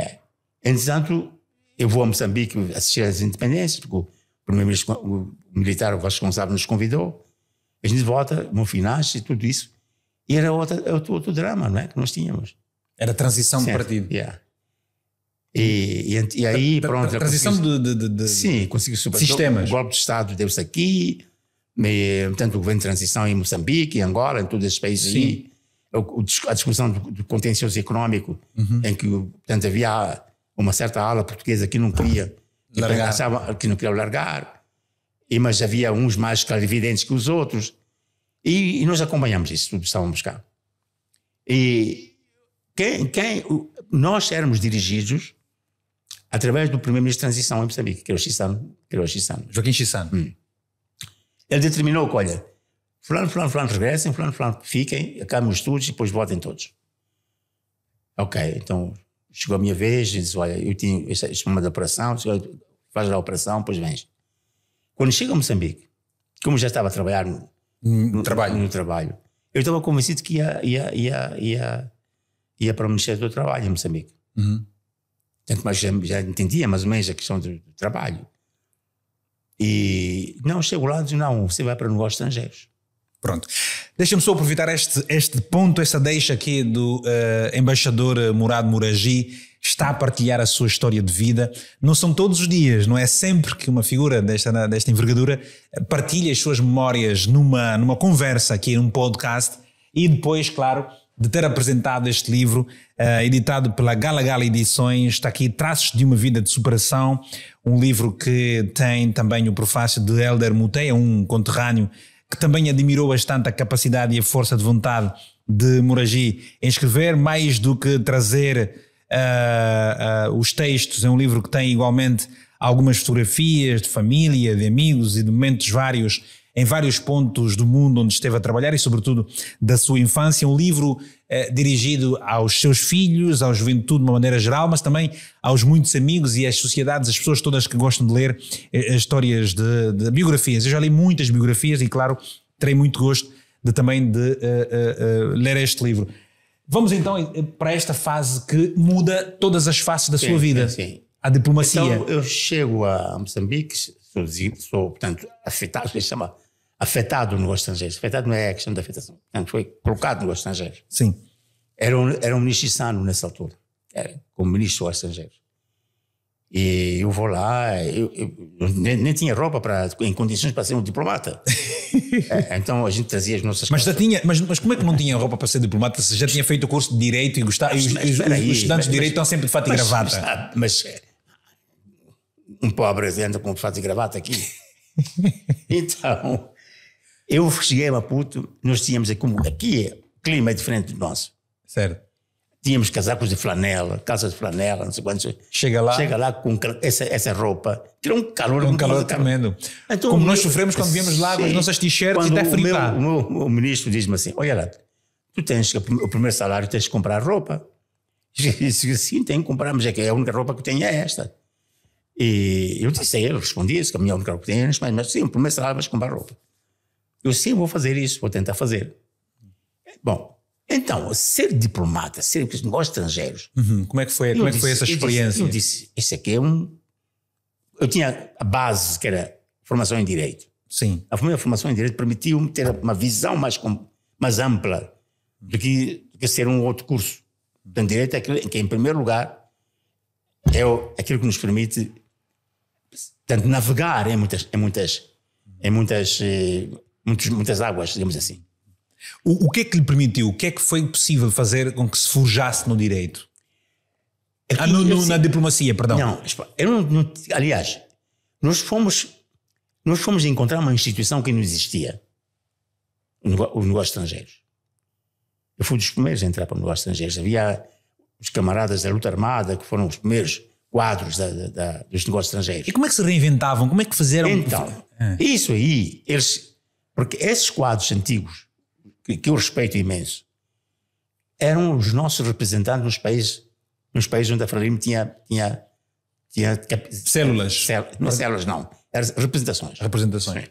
Entretanto, eu vou a Moçambique assistir às independências, porque o primeiro-ministro, o militar, o responsável, nos convidou. A gente volta, o meu filho nasce e tudo isso. E era outro drama, não é? Que nós tínhamos. Era a transição de Certo. partido. E aí, pronto. Transição de Sim, consegui superar. sistemas. O golpe de Estado deu-se aqui, portanto, o governo de transição em Moçambique, em Angola, em todos esses países aí. A discussão do contencioso económico, em que, portanto, havia uma certa ala portuguesa que não queria largar. Que não queria largar, mas havia uns mais clarividentes que os outros. E nós acompanhamos isso, tudo estávamos cá. E nós éramos dirigidos através do primeiro-ministro de transição em Moçambique, que era o Chissano. Joaquim Chissano. Ele determinou que, olha, fulano, regressem, fulano, fiquem, acabem os estudos e depois votem todos. Ok, então chegou a minha vez e disse: olha, eu tinha este problema da operação, faz a operação, depois vens. Quando chega a Moçambique, como já estava a trabalhar no trabalho, eu estava convencido que ia para o Ministério do Trabalho em Moçambique. Mas já entendia mais ou menos a questão do trabalho. E não, chego lá e digo: não, você vai para negócios estrangeiros. Pronto. Deixa-me só aproveitar este ponto, essa deixa aqui do embaixador Murad Muragi, está a partilhar a sua história de vida. Não são todos os dias, não é sempre que uma figura desta envergadura partilha as suas memórias numa conversa aqui, num podcast, e depois, claro, de ter apresentado este livro, editado pela Gala Gala Edições. Está aqui Traços de uma Vida de Superação, um livro que tem também o prefácio de Hélder Muteia, um conterrâneo que também admirou bastante a capacidade e a força de vontade de Muragi em escrever, mais do que trazer os textos. É um livro que tem igualmente algumas fotografias de família, de amigos e de momentos vários, em vários pontos do mundo onde esteve a trabalhar e sobretudo da sua infância. Um livro dirigido aos seus filhos, à juventude de uma maneira geral, mas também aos muitos amigos e às sociedades, as pessoas todas que gostam de ler histórias de biografias. Eu já li muitas biografias e, claro, terei muito gosto também de ler este livro. Vamos então para esta fase que muda todas as faces da sua vida. Sim. A diplomacia. Então eu chego a Moçambique, sou portanto, afetado, se chama afetado no negócio estrangeiro. Afetado não é a questão da afetação. Portanto, foi colocado no negócio estrangeiro. Sim. Era um ministro Sano nessa altura. Era como ministro dos estrangeiros. E eu vou lá, eu nem tinha roupa em condições para ser um diplomata. Então a gente trazia as nossas mas como é que não tinha roupa para ser diplomata se já tinha feito o curso de Direito e gostava? Os estudantes de Direito estão sempre de fato e gravata. Mas um pobre anda com fato e gravata aqui. Então, eu cheguei a Maputo, nós tínhamos aqui o clima é diferente do nosso. Certo. Tínhamos casacos de flanela, calças de flanela, não sei quantos. Chega lá com essa roupa, tira um calor tremendo. Então, como nós sofremos quando viemos lá com as nossas t-shirts e até frio. O ministro diz-me assim, olha lá, tu tens o primeiro salário, tens de comprar roupa. Eu disse, sim, tenho que comprar, mas é que a única roupa que eu tenho é esta. E eu disse a ele, respondi isso, que a minha única roupa que tenho é esta, mas sim, o primeiro salário vais comprar roupa. Eu sim, vou fazer isso, vou tentar fazer. Bom, então, ser diplomata, ser negócios estrangeiros. Como é que foi essa experiência? Eu disse, isso aqui é eu tinha a base, que era formação em Direito. Sim. A minha formação em Direito permitiu-me ter uma visão mais ampla do que ser um outro curso. Então, Direito é aquilo que, em primeiro lugar, é aquilo que nos permite tanto navegar em muitas águas, digamos assim. O que é que lhe permitiu? O que é que foi possível fazer com que se forjasse no direito? Na diplomacia, perdão. Não, aliás, nós fomos encontrar uma instituição que não existia, o negócio estrangeiros. Eu fui dos primeiros a entrar para o negócio estrangeiros. Havia os camaradas da luta armada que foram os primeiros quadros dos negócios estrangeiros. E como é que se reinventavam? Como é que fizeram? Então, isso aí, porque esses quadros antigos, que eu respeito imenso, eram os nossos representantes nos países onde a Frelimo tinha células. Não células, não. Eram representações. Representações.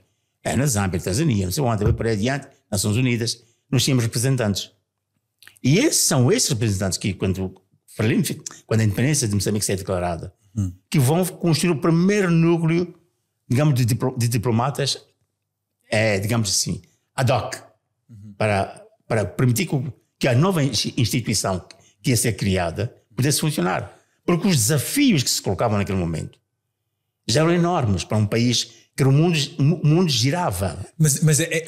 Na Zâmbia, na Tanzânia, não sei onde, por aí adiante, Nações Unidas, nós tínhamos representantes. E são esses representantes que, quando a independência de Moçambique é declarada, que vão construir o primeiro núcleo, digamos, de diplomatas, digamos assim, ad hoc, para permitir que a nova instituição que ia ser criada pudesse funcionar. Porque os desafios que se colocavam naquele momento já eram enormes para um país que o mundo girava. Mas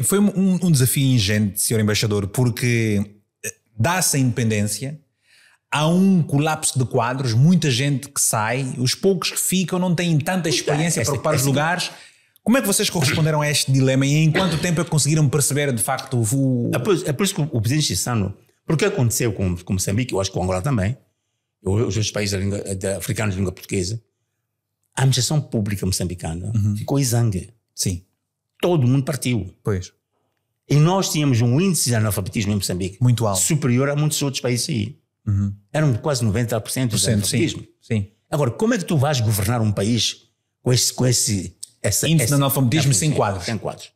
foi um desafio ingente, Sr. Embaixador, porque dá-se a independência, há um colapso de quadros, muita gente que sai, os poucos que ficam não têm tanta experiência para ocupar os lugares. Como é que vocês corresponderam a este dilema e em quanto tempo é que conseguiram perceber de facto É por isso que o presidente Chissano, porque aconteceu com Moçambique, eu acho que com Angola também, os outros países africanos de língua portuguesa, a administração pública moçambicana ficou exangue. Sim. Todo mundo partiu. Pois. E nós tínhamos um índice de analfabetismo em Moçambique muito alto, superior a muitos outros países aí. Eram quase 90% de analfabetismo. Sim. Agora, como é que tu vais governar um país com esse índice de analfabetismo sem quadros? Sem quadros.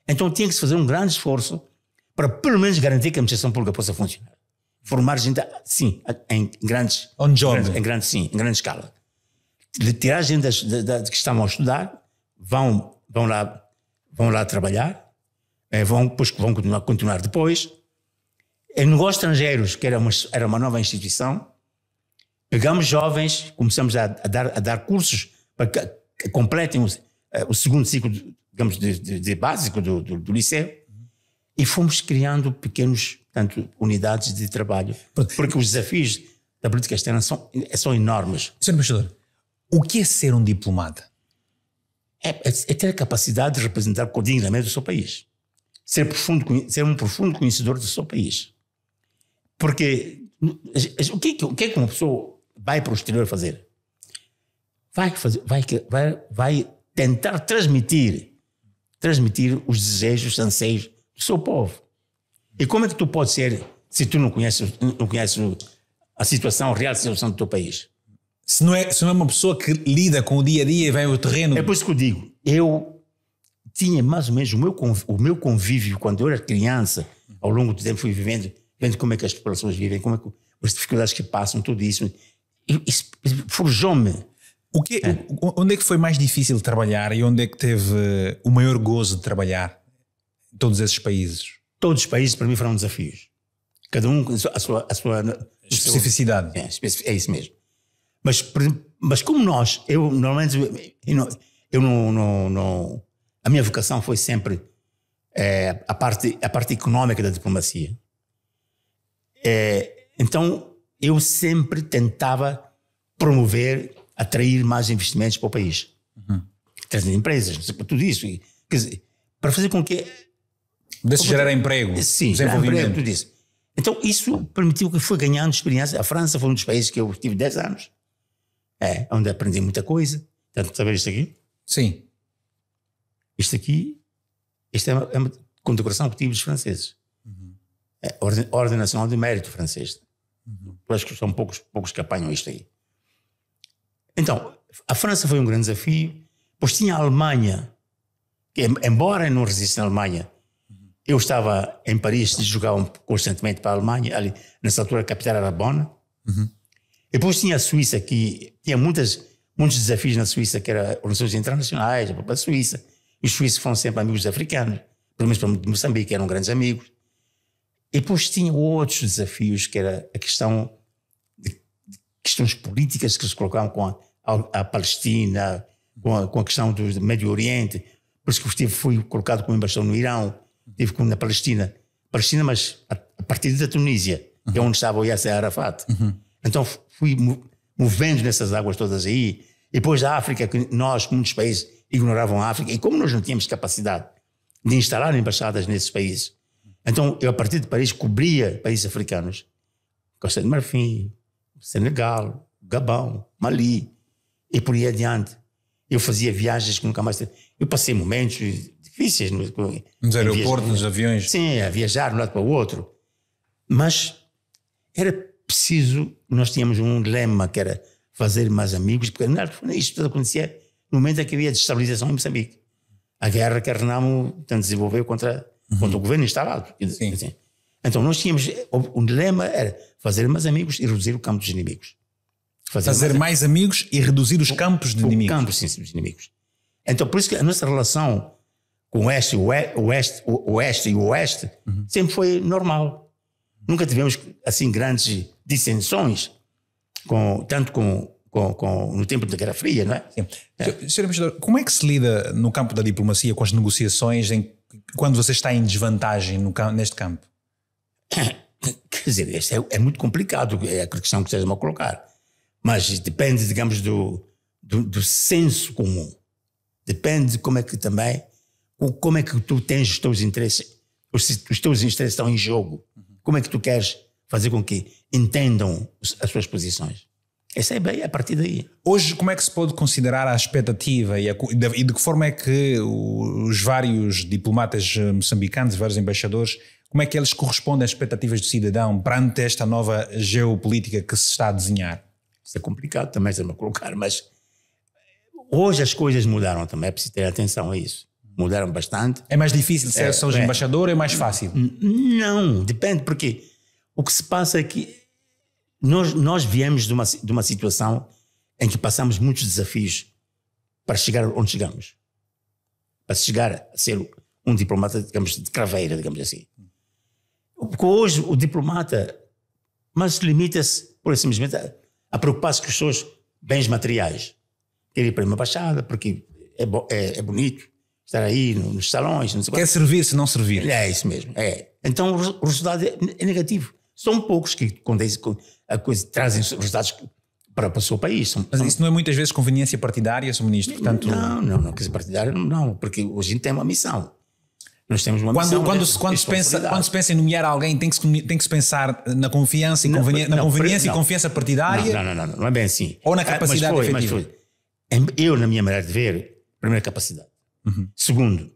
Então tinha que se fazer um grande esforço para pelo menos garantir que a administração pública possa funcionar. Formar gente, sim, em grandes... On job. Em grande escala. Tirar gente que estavam a estudar, vão lá trabalhar, vão continuar depois. Em negócios estrangeiros, que era uma nova instituição, pegamos jovens, começamos a dar cursos para que completem o segundo ciclo, digamos, de básico do liceu, e fomos criando pequenos, unidades de trabalho, porque os desafios da política externa são enormes. Sr. Embaixador, o que é ser um diplomata? É ter a capacidade de representar dignamente o seu país. Ser um profundo conhecedor do seu país. Porque o que é que uma pessoa vai para o exterior fazer? Vai tentar transmitir os desejos, os anseios do seu povo. E como é que tu podes ser, se tu não conheces a situação, a real situação do teu país? Se não é uma pessoa que lida com o dia a dia e vai ao terreno. É por isso que eu digo, eu tinha mais ou menos o meu convívio quando eu era criança, ao longo do tempo fui vendo como é que as populações vivem, como é que as dificuldades que passam, tudo isso. Isso forjou-me. Onde é que foi mais difícil de trabalhar e onde é que teve o maior gozo de trabalhar em todos esses países? Todos os países para mim foram desafios. Cada um a sua especificidade. É isso mesmo. Mas como eu normalmente a minha vocação foi sempre a parte económica da diplomacia. Então eu sempre tentava promover, atrair mais investimentos para o país. Trazer empresas, tudo isso. Quer dizer, para fazer com que... Gerar emprego, sim, desenvolvimento. Tudo isso. Então isso permitiu que fui ganhando experiência. A França foi um dos países que eu tive 10 anos. Onde aprendi muita coisa. Tanto saber isto aqui? Sim. Isto é uma condecoração que tive dos franceses. Ordem Nacional de Mérito francês. Acho que são poucos que apanham isto aí. Então, a França foi um grande desafio. Pois tinha a Alemanha, que embora não resistisse na Alemanha, eu estava em Paris e jogava constantemente para a Alemanha. Ali, nessa altura a capital era Bonn. E depois tinha a Suíça, que tinha muitos desafios na Suíça, que eram organizações internacionais, para a Suíça. E os suíços foram sempre amigos africanos, pelo menos para Moçambique, eram grandes amigos. E depois tinha outros desafios, que era a questão de questões políticas que se colocavam com a Palestina, com a questão do Médio Oriente. Por isso que fui colocado como embaixador no Irão, estive na Palestina, mas a partir da Tunísia, que é onde estava o Yasser Arafat. Então fui movendo nessas águas todas aí. E depois da África, que nós, muitos países, ignoravam a África. E como nós não tínhamos capacidade de instalar embaixadas nesses países, então eu, a partir de Paris, cobria países africanos. Costa de Marfim, Senegal, Gabão, Mali, e por aí adiante. Eu fazia viagens que nunca mais... Eu passei momentos difíceis. Nos aeroportos, nos aviões. Sim, a viajar de um lado para o outro. Mas era preciso... Nós tínhamos um lema que era fazer mais amigos, porque isto tudo acontecia no momento em que havia desestabilização em Moçambique. A guerra que a Renamo desenvolveu contra o governo instalado. Sim. Assim. Então nós tínhamos... O lema era fazer mais amigos e reduzir o campo dos inimigos. Fazer mais amigos e reduzir os campos de inimigos. Campos dos inimigos. Então por isso que a nossa relação com o Oeste e o Oeste sempre foi normal. Nunca tivemos assim grandes dissensões, tanto no tempo da Guerra Fria, não é? Sr. Embaixador, como é que se lida no campo da diplomacia com as negociações quando você está em desvantagem neste campo? Quer dizer, isto é muito complicado, é a questão que estás-me a colocar. Mas depende, digamos, do senso comum. Depende de como é que tu tens os teus interesses, os teus interesses estão em jogo. Como é que tu queres fazer com que entendam as suas posições? Essa é bem a partir daí. Hoje, como é que se pode considerar a expectativa e de que forma é que os vários diplomatas moçambicanos, vários embaixadores, como é que eles correspondem às expectativas do cidadão perante esta nova geopolítica que se está a desenhar? Isso é complicado também, se me colocar, mas hoje as coisas mudaram também, é preciso ter atenção a isso. Mudaram bastante. É mais difícil ser embaixador ou é mais fácil? Não, depende, porque o que se passa é que nós viemos de uma situação em que passamos muitos desafios para chegar onde chegamos. Para chegar a ser um diplomata, digamos, de craveira, digamos assim. Porque hoje o diplomata mas limita-se, por simplesmente, a preocupar-se com os seus bens materiais. Quer ir para uma embaixada, porque é bonito estar aí nos salões. Não sei quer servir se não servir. É isso mesmo. Então o resultado é negativo. São poucos que trazem resultados para o seu país. Mas isso não é muitas vezes conveniência partidária, Sr. Ministro? Portanto... Não, quer dizer, partidária não, porque a gente tem uma missão. Nós temos uma missão. Quando se pensa em nomear alguém, tem que se pensar na confiança e conveniência e confiança partidária? Não é bem assim. Ou na capacidade efetiva? Eu, na minha maneira de ver, primeiro, capacidade. Segundo,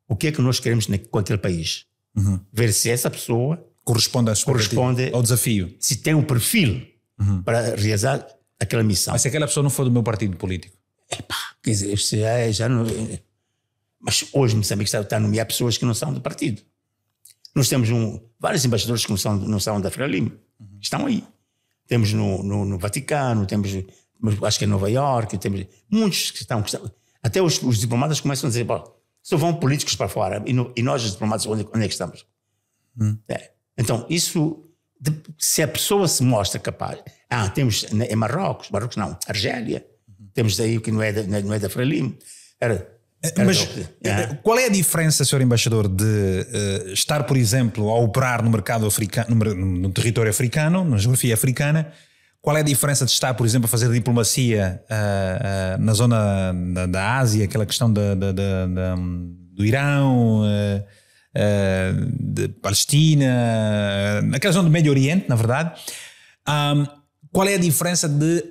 o que é que nós queremos com aquele país? Ver se essa pessoa corresponde ao desafio. Se tem um perfil para realizar aquela missão. Mas se aquela pessoa não for do meu partido político? Quer dizer, já não... Mas hoje Moçambique está a nomear pessoas que não são do partido. Nós temos vários embaixadores que não são da Frelimo. Estão aí. Temos no Vaticano, temos, acho que em Nova Iorque, temos muitos que estão. Até os diplomatas começam a dizer, só vão políticos para fora. E nós, os diplomatas, onde é que estamos? Então, isso, se a pessoa se mostra capaz. Temos em Marrocos não, Argélia. Temos daí o que não é da Frelimo. Mas qual é a diferença, Sr. Embaixador, de estar, por exemplo, a operar no mercado africano, no território africano, na geografia africana? Qual é a diferença de estar, por exemplo, a fazer diplomacia na zona da Ásia, aquela questão do Irão, de Palestina, naquela zona do Médio Oriente, na verdade? Qual é a diferença de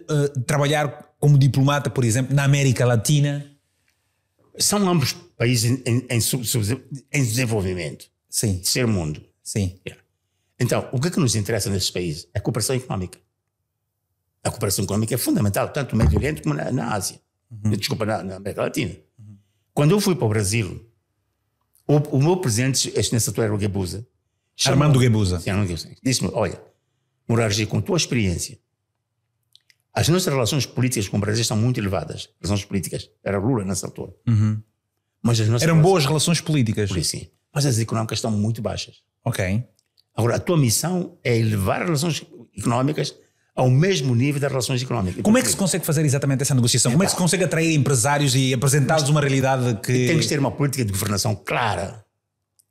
trabalhar como diplomata, por exemplo, na América Latina? São ambos países em desenvolvimento. Sim. Terceiro mundo. Sim. Então, o que é que nos interessa nesses países? É a cooperação económica. A cooperação económica é fundamental, tanto no Médio Oriente como na Ásia. Desculpa, na América Latina. Quando eu fui para o Brasil, o meu presidente, nessa altura era o Guebuza. Armando Guebuza. Disse-me, olha, Murarji, com a tua experiência, as nossas relações políticas com o Brasil são muito elevadas. Relações políticas. Era Lula nessa altura. Mas eram boas relações políticas. Sim. Mas as económicas estão muito baixas. Ok. Agora, a tua missão é elevar as relações económicas ao mesmo nível das relações económicas. Como é que se consegue fazer exatamente essa negociação? Como é que se consegue atrair empresários e apresentá-los uma realidade que... Tem que ter uma política de governação clara.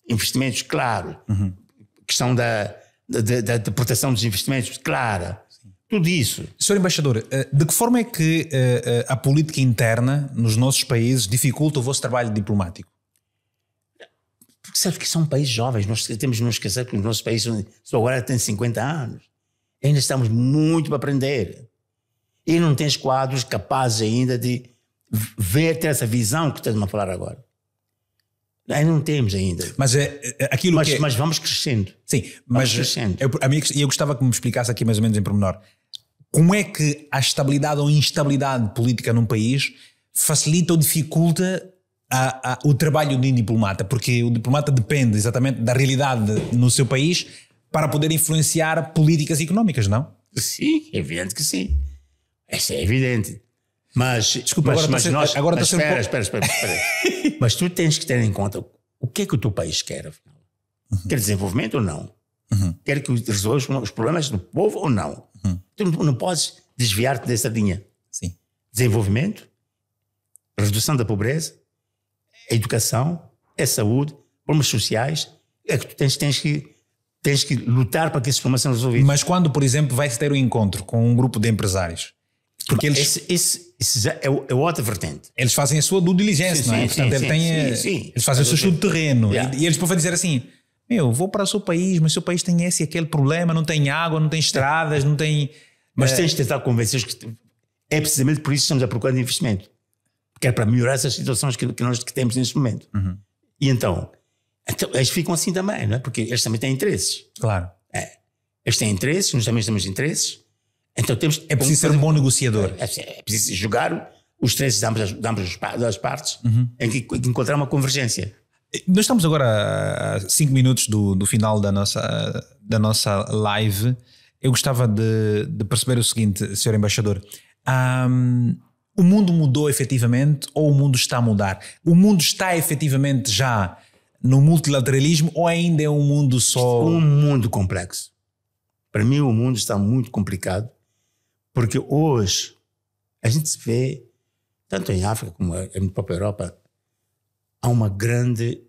Investimentos claros. Questão da proteção dos investimentos clara. Tudo isso. Sr. Embaixador, de que forma é que a política interna nos nossos países dificulta o vosso trabalho diplomático? Porque sabe que são países jovens. Nós temos de não esquecer que os nossos países só agora têm 50 anos. Ainda estamos muito para aprender. E não tens quadros capazes ainda de ter essa visão que estás a falar agora. Ainda não temos ainda. Mas mas vamos crescendo. Sim, mas eu gostava que me explicasse aqui mais ou menos em pormenor. Como é que a estabilidade ou instabilidade política num país facilita ou dificulta o trabalho de um diplomata? Porque o diplomata depende exatamente da realidade no seu país para poder influenciar políticas económicas, não? Sim, é evidente que sim. Isso é evidente. Mas, desculpa, espera. Mas tu tens que ter em conta o que é que o teu país quer, afinal. Quer desenvolvimento ou não? Quer que resolva os problemas do povo ou não? Tu não podes desviar-te dessa linha. Sim. Desenvolvimento, redução da pobreza, educação, saúde, problemas sociais. É que tu tens que lutar para que esses problemas sejam resolvidos. Mas quando, por exemplo, vai-se ter um encontro com um grupo de empresários, porque esse já é outra vertente. Eles fazem a sua due diligence, não é? Portanto, eles fazem o seu estudo de terreno. E eles podem dizer assim, vou para o seu país, mas o seu país tem esse e aquele problema, não tem água, não tem estradas, não tem... Mas tens de tentar convencer que é precisamente por isso que estamos a procurar de investimento. Que é para melhorar essas situações que nós temos neste momento. E então, eles ficam assim também, não é? Porque eles também têm interesses. Claro. Eles têm interesses, nós também temos interesses. Então é preciso ser um bom negociador. É preciso jogar os interesses de ambas as partes em que encontrar uma convergência. Nós estamos agora a 5 minutos do final da nossa live. Eu gostava de perceber o seguinte, Sr. Embaixador. O mundo mudou efetivamente ou o mundo está a mudar? O mundo está efetivamente já no multilateralismo ou ainda é um mundo só... Um mundo complexo. Para mim o mundo está muito complicado porque hoje a gente se vê, tanto em África como na própria Europa, há uma grande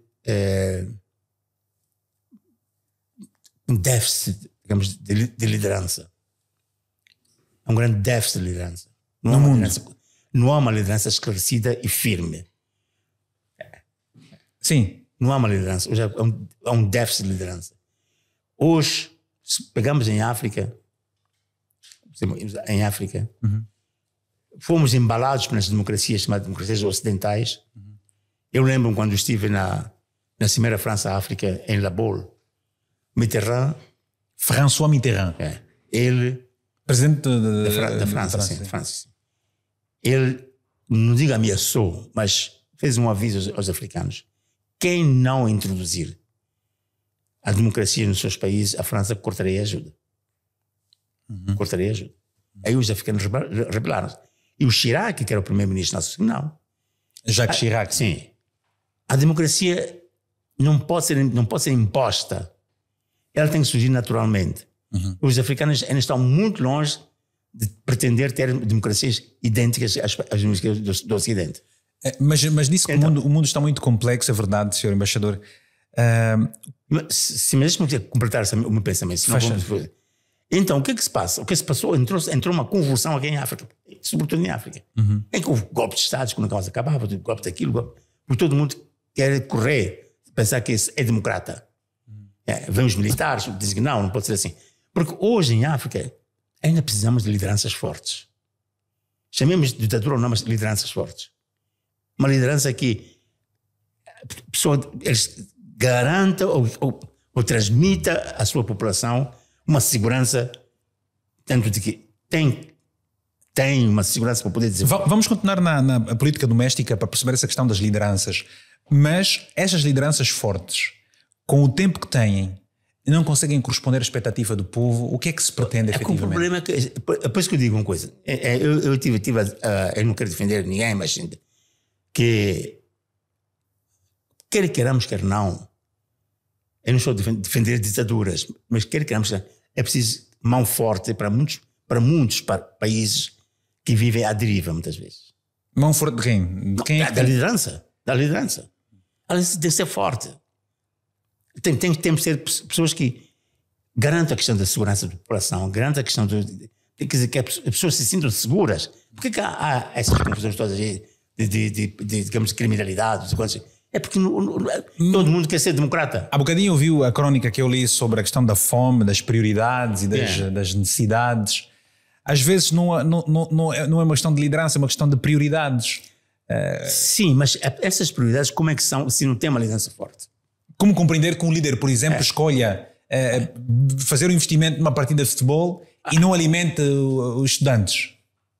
um déficit, digamos, de liderança. Há um grande déficit de liderança. Não há uma liderança esclarecida e firme. Sim. não há uma liderança. Hoje há um déficit de liderança. Hoje, se pegamos em África, fomos embalados pelas democracias chamadas democracias ocidentais. Eu lembro quando estive na Cimeira França-África, em La Baule, Mitterrand... François Mitterrand. Ele... Presidente da França, sim, de França. Ele, não digo ameaçou, mas fez um aviso aos africanos. Quem não introduzir a democracia nos seus países, a França cortaria ajuda. Cortaria ajuda. Aí os africanos rebelaram-se. E o Chirac, que era o primeiro-ministro nosso, não. Jacques Chirac. Sim. A democracia não pode ser imposta. Ela tem que surgir naturalmente. Os africanos ainda estão muito longe de pretender ter democracias idênticas às democracias do Ocidente. Mas disse que então, o mundo está muito complexo, é verdade, Sr. Embaixador. Se me deixa completar o meu pensamento. Então, o que é que se passa? O que se passou? Entrou uma convulsão aqui em África, sobretudo em África, em que houve golpe de Estado, quando a causa acabava, golpe daquilo, porque todo mundo quer correr, pensar que é democrata. Vêm os militares, dizem que não pode ser assim. Porque hoje em África ainda precisamos de lideranças fortes. Chamemos de ditadura ou não, mas lideranças fortes. Uma liderança que a pessoa garanta ou transmita à sua população uma segurança, tanto de que tem uma segurança para poder dizer... Vamos continuar na política doméstica para perceber essa questão das lideranças. Mas essas lideranças fortes, com o tempo que têm, não conseguem corresponder à expectativa do povo, o que é que se pretende efetivamente? O problema é que... É por isso que eu digo uma coisa. Eu não quero defender ninguém, mas que quer queiramos, quer não, eu não estou a defender ditaduras, mas quer queiramos, é preciso mão forte para muitos países que vivem à deriva muitas vezes. Mão forte de quem? Da liderança. Ela tem que ser forte. Temos que ser pessoas que garantam a questão da segurança da população, garantam a questão quer dizer, que as pessoas se sintam seguras. Por que há essas confusões todas digamos, de criminalidade? É porque todo mundo quer ser democrata. Há bocadinho ouviu a crónica que eu li sobre a questão da fome, das prioridades e das necessidades. Às vezes não é uma questão de liderança, é uma questão de prioridades. Sim, mas essas prioridades como é que são se não tem uma liderança forte? Como compreender que um líder, por exemplo, escolha fazer um investimento numa partida de futebol e não alimente os estudantes?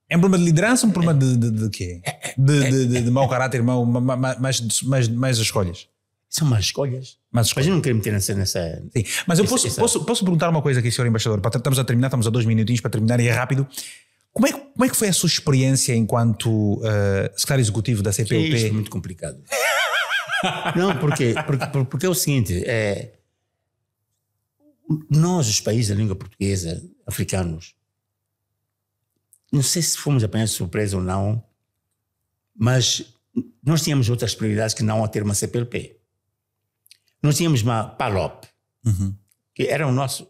É um problema de liderança ou um problema de quê? De mau caráter, mais escolhas? São más escolhas. Mas eu não quero meter nessa... Sim. Mas eu posso perguntar uma coisa aqui, Sr. Embaixador? Estamos a terminar, estamos a 2 minutinhos para terminar e é rápido. Como é que foi a sua experiência enquanto secretário executivo da CPLP? Isso é muito complicado. Não, porque é o seguinte, nós, os países da língua portuguesa, africanos, não sei se fomos apanhados de surpresa ou não, mas nós tínhamos outras prioridades que não a ter uma CPLP. Nós tínhamos uma PALOP, que era o nosso,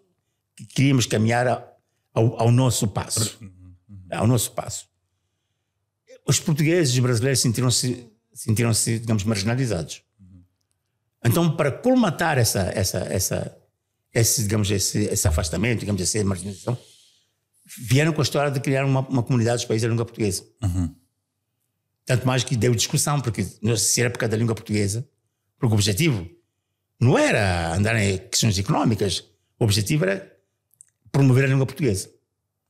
que queríamos caminhar ao nosso passo. Ao nosso passo. Os portugueses e os brasileiros sentiram-se, digamos, marginalizados. Então, para colmatar esse afastamento, digamos, essa marginalização, vieram com a história de criar uma comunidade dos países da língua portuguesa. Tanto mais que deu discussão, porque se era por causa da língua portuguesa, porque o objetivo não era andar em questões económicas, o objetivo era promover a língua portuguesa.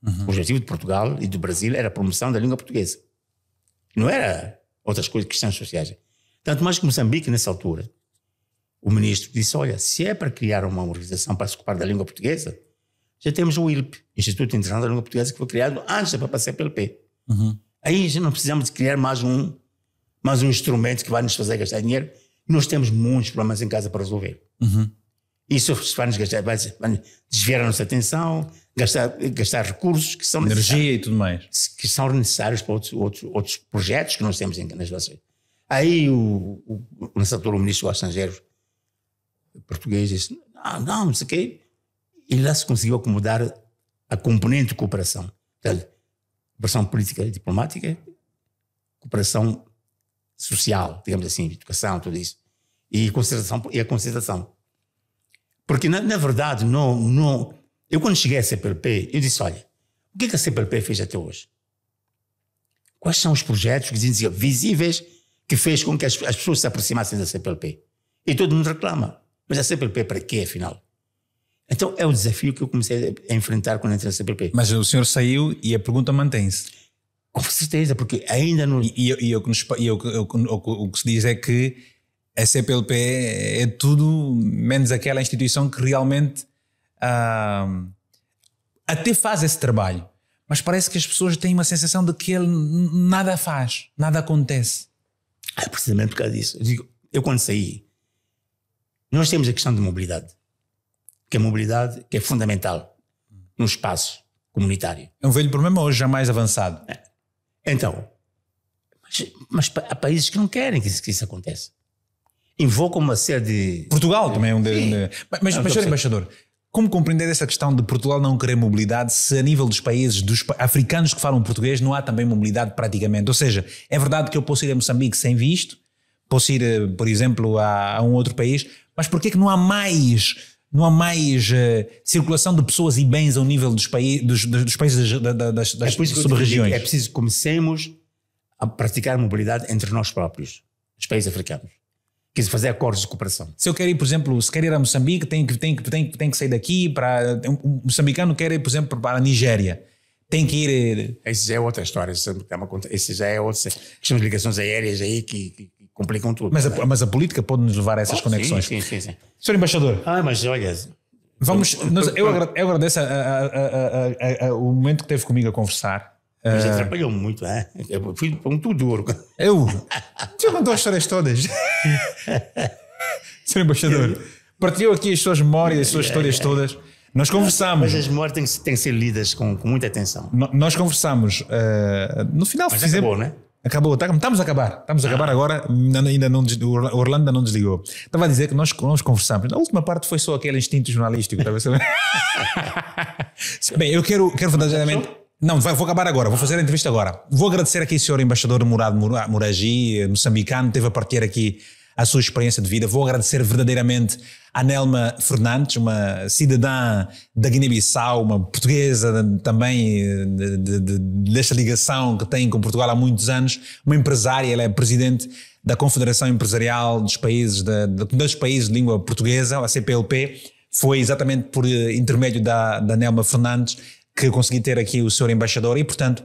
O objetivo de Portugal e do Brasil era a promoção da língua portuguesa. Não era outras coisas, questões sociais. Tanto mais que Moçambique, nessa altura, o ministro disse, olha, se é para criar uma organização para se ocupar da língua portuguesa, já temos o ILP, Instituto Internacional da Língua Portuguesa, que foi criado antes da CPLP. Aí já não precisamos de criar mais um instrumento que vai nos fazer gastar dinheiro. Nós temos muitos problemas em casa para resolver. Isso vai nos gastar, vai desviar a nossa atenção, gastar recursos que são energia e tudo mais, que são necessários para outros projetos que nós temos nas nossas. Aí nessa altura o ministro dos Estrangeiros português disse, não sei o quê. E lá se conseguiu acomodar a componente de cooperação. Cooperação política e diplomática, cooperação social, digamos assim, educação, tudo isso. e a concertação. Porque, na verdade, não... Eu, quando cheguei à CPLP, eu disse, olha, o que a CPLP fez até hoje? Quais são os projetos que diziam visíveis que fez com que as pessoas se aproximassem da CPLP? E todo mundo reclama. Mas a CPLP para quê, afinal? Então é o desafio que eu comecei a enfrentar quando entrei na CPLP. Mas o senhor saiu e a pergunta mantém-se. Com certeza, porque ainda não... O que se diz é que a CPLP é tudo menos aquela instituição que realmente até faz esse trabalho. Mas parece que as pessoas têm uma sensação de que ele nada faz, nada acontece. É precisamente por causa disso. Eu quando saí, nós temos a questão de mobilidade. Que a mobilidade que é fundamental no espaço comunitário. É um velho problema hoje já mais avançado. Então, mas há países que não querem que isso aconteça. Invocam uma série de... Portugal também é um Mas, senhor embaixador, como compreender essa questão de Portugal não querer mobilidade se a nível dos países, dos africanos que falam português, não há também mobilidade praticamente? Ou seja, é verdade que eu posso ir a Moçambique sem visto, posso ir, por exemplo, a um outro país, mas por que não há mais circulação de pessoas e bens ao nível dos países das sub-regiões? É preciso que comecemos a praticar mobilidade entre nós próprios, os países africanos. Quis fazer acordos de cooperação. Se eu quero ir, por exemplo, se quer ir a Moçambique, tem que sair daqui para... Um moçambicano quer ir, por exemplo, para a Nigéria. Tem que ir... Isso já é outra história. Isso já é outra... São as ligações aéreas aí que complicam tudo. Mas a política pode nos levar a essas conexões. Sim. Senhor embaixador... mas olha... Eu agradeço o momento que teve comigo a conversar. Mas atrapalhou muito, é? Eu fui para um tudo duro. Já contou as histórias todas. Senhor embaixador, partilhou aqui as suas memórias, as suas histórias todas. Nós conversamos. Mas as memórias têm que ser lidas com muita atenção. Nós conversamos. No final mas fizemos. Acabou, né? Acabou, estamos a acabar. Estamos a acabar agora. Ainda não, o Orlando ainda não desligou. Estava a dizer que nós conversamos. A última parte foi só aquele instinto jornalístico. Bem, eu quero verdadeiramente. Não, vou acabar agora, vou fazer a entrevista agora. Vou agradecer aqui ao senhor embaixador Murad Muragi, moçambicano, teve a partilhar aqui a sua experiência de vida. Vou agradecer verdadeiramente a Nelma Fernandes, uma cidadã da Guiné-Bissau, uma portuguesa também desta ligação que tem com Portugal há muitos anos, uma empresária, ela é presidente da Confederação Empresarial dos Países, dos países de língua portuguesa, a CPLP. Foi exatamente por intermédio da Nelma Fernandes que eu consegui ter aqui o senhor embaixador e, portanto,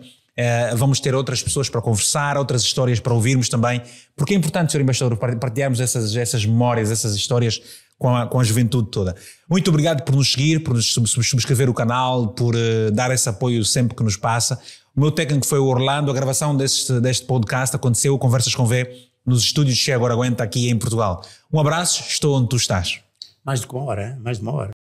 vamos ter outras pessoas para conversar, outras histórias para ouvirmos também, porque é importante, senhor embaixador, partilharmos essas memórias, essas histórias com a juventude toda. Muito obrigado por nos seguir, por nos subscrever o canal, por dar esse apoio sempre que nos passa. O meu técnico foi o Orlando. A gravação deste podcast aconteceu, Conversas com V, nos estúdios de Che Agora Aguenta aqui em Portugal. Um abraço, estou onde tu estás. Mais de uma hora, mais de uma hora.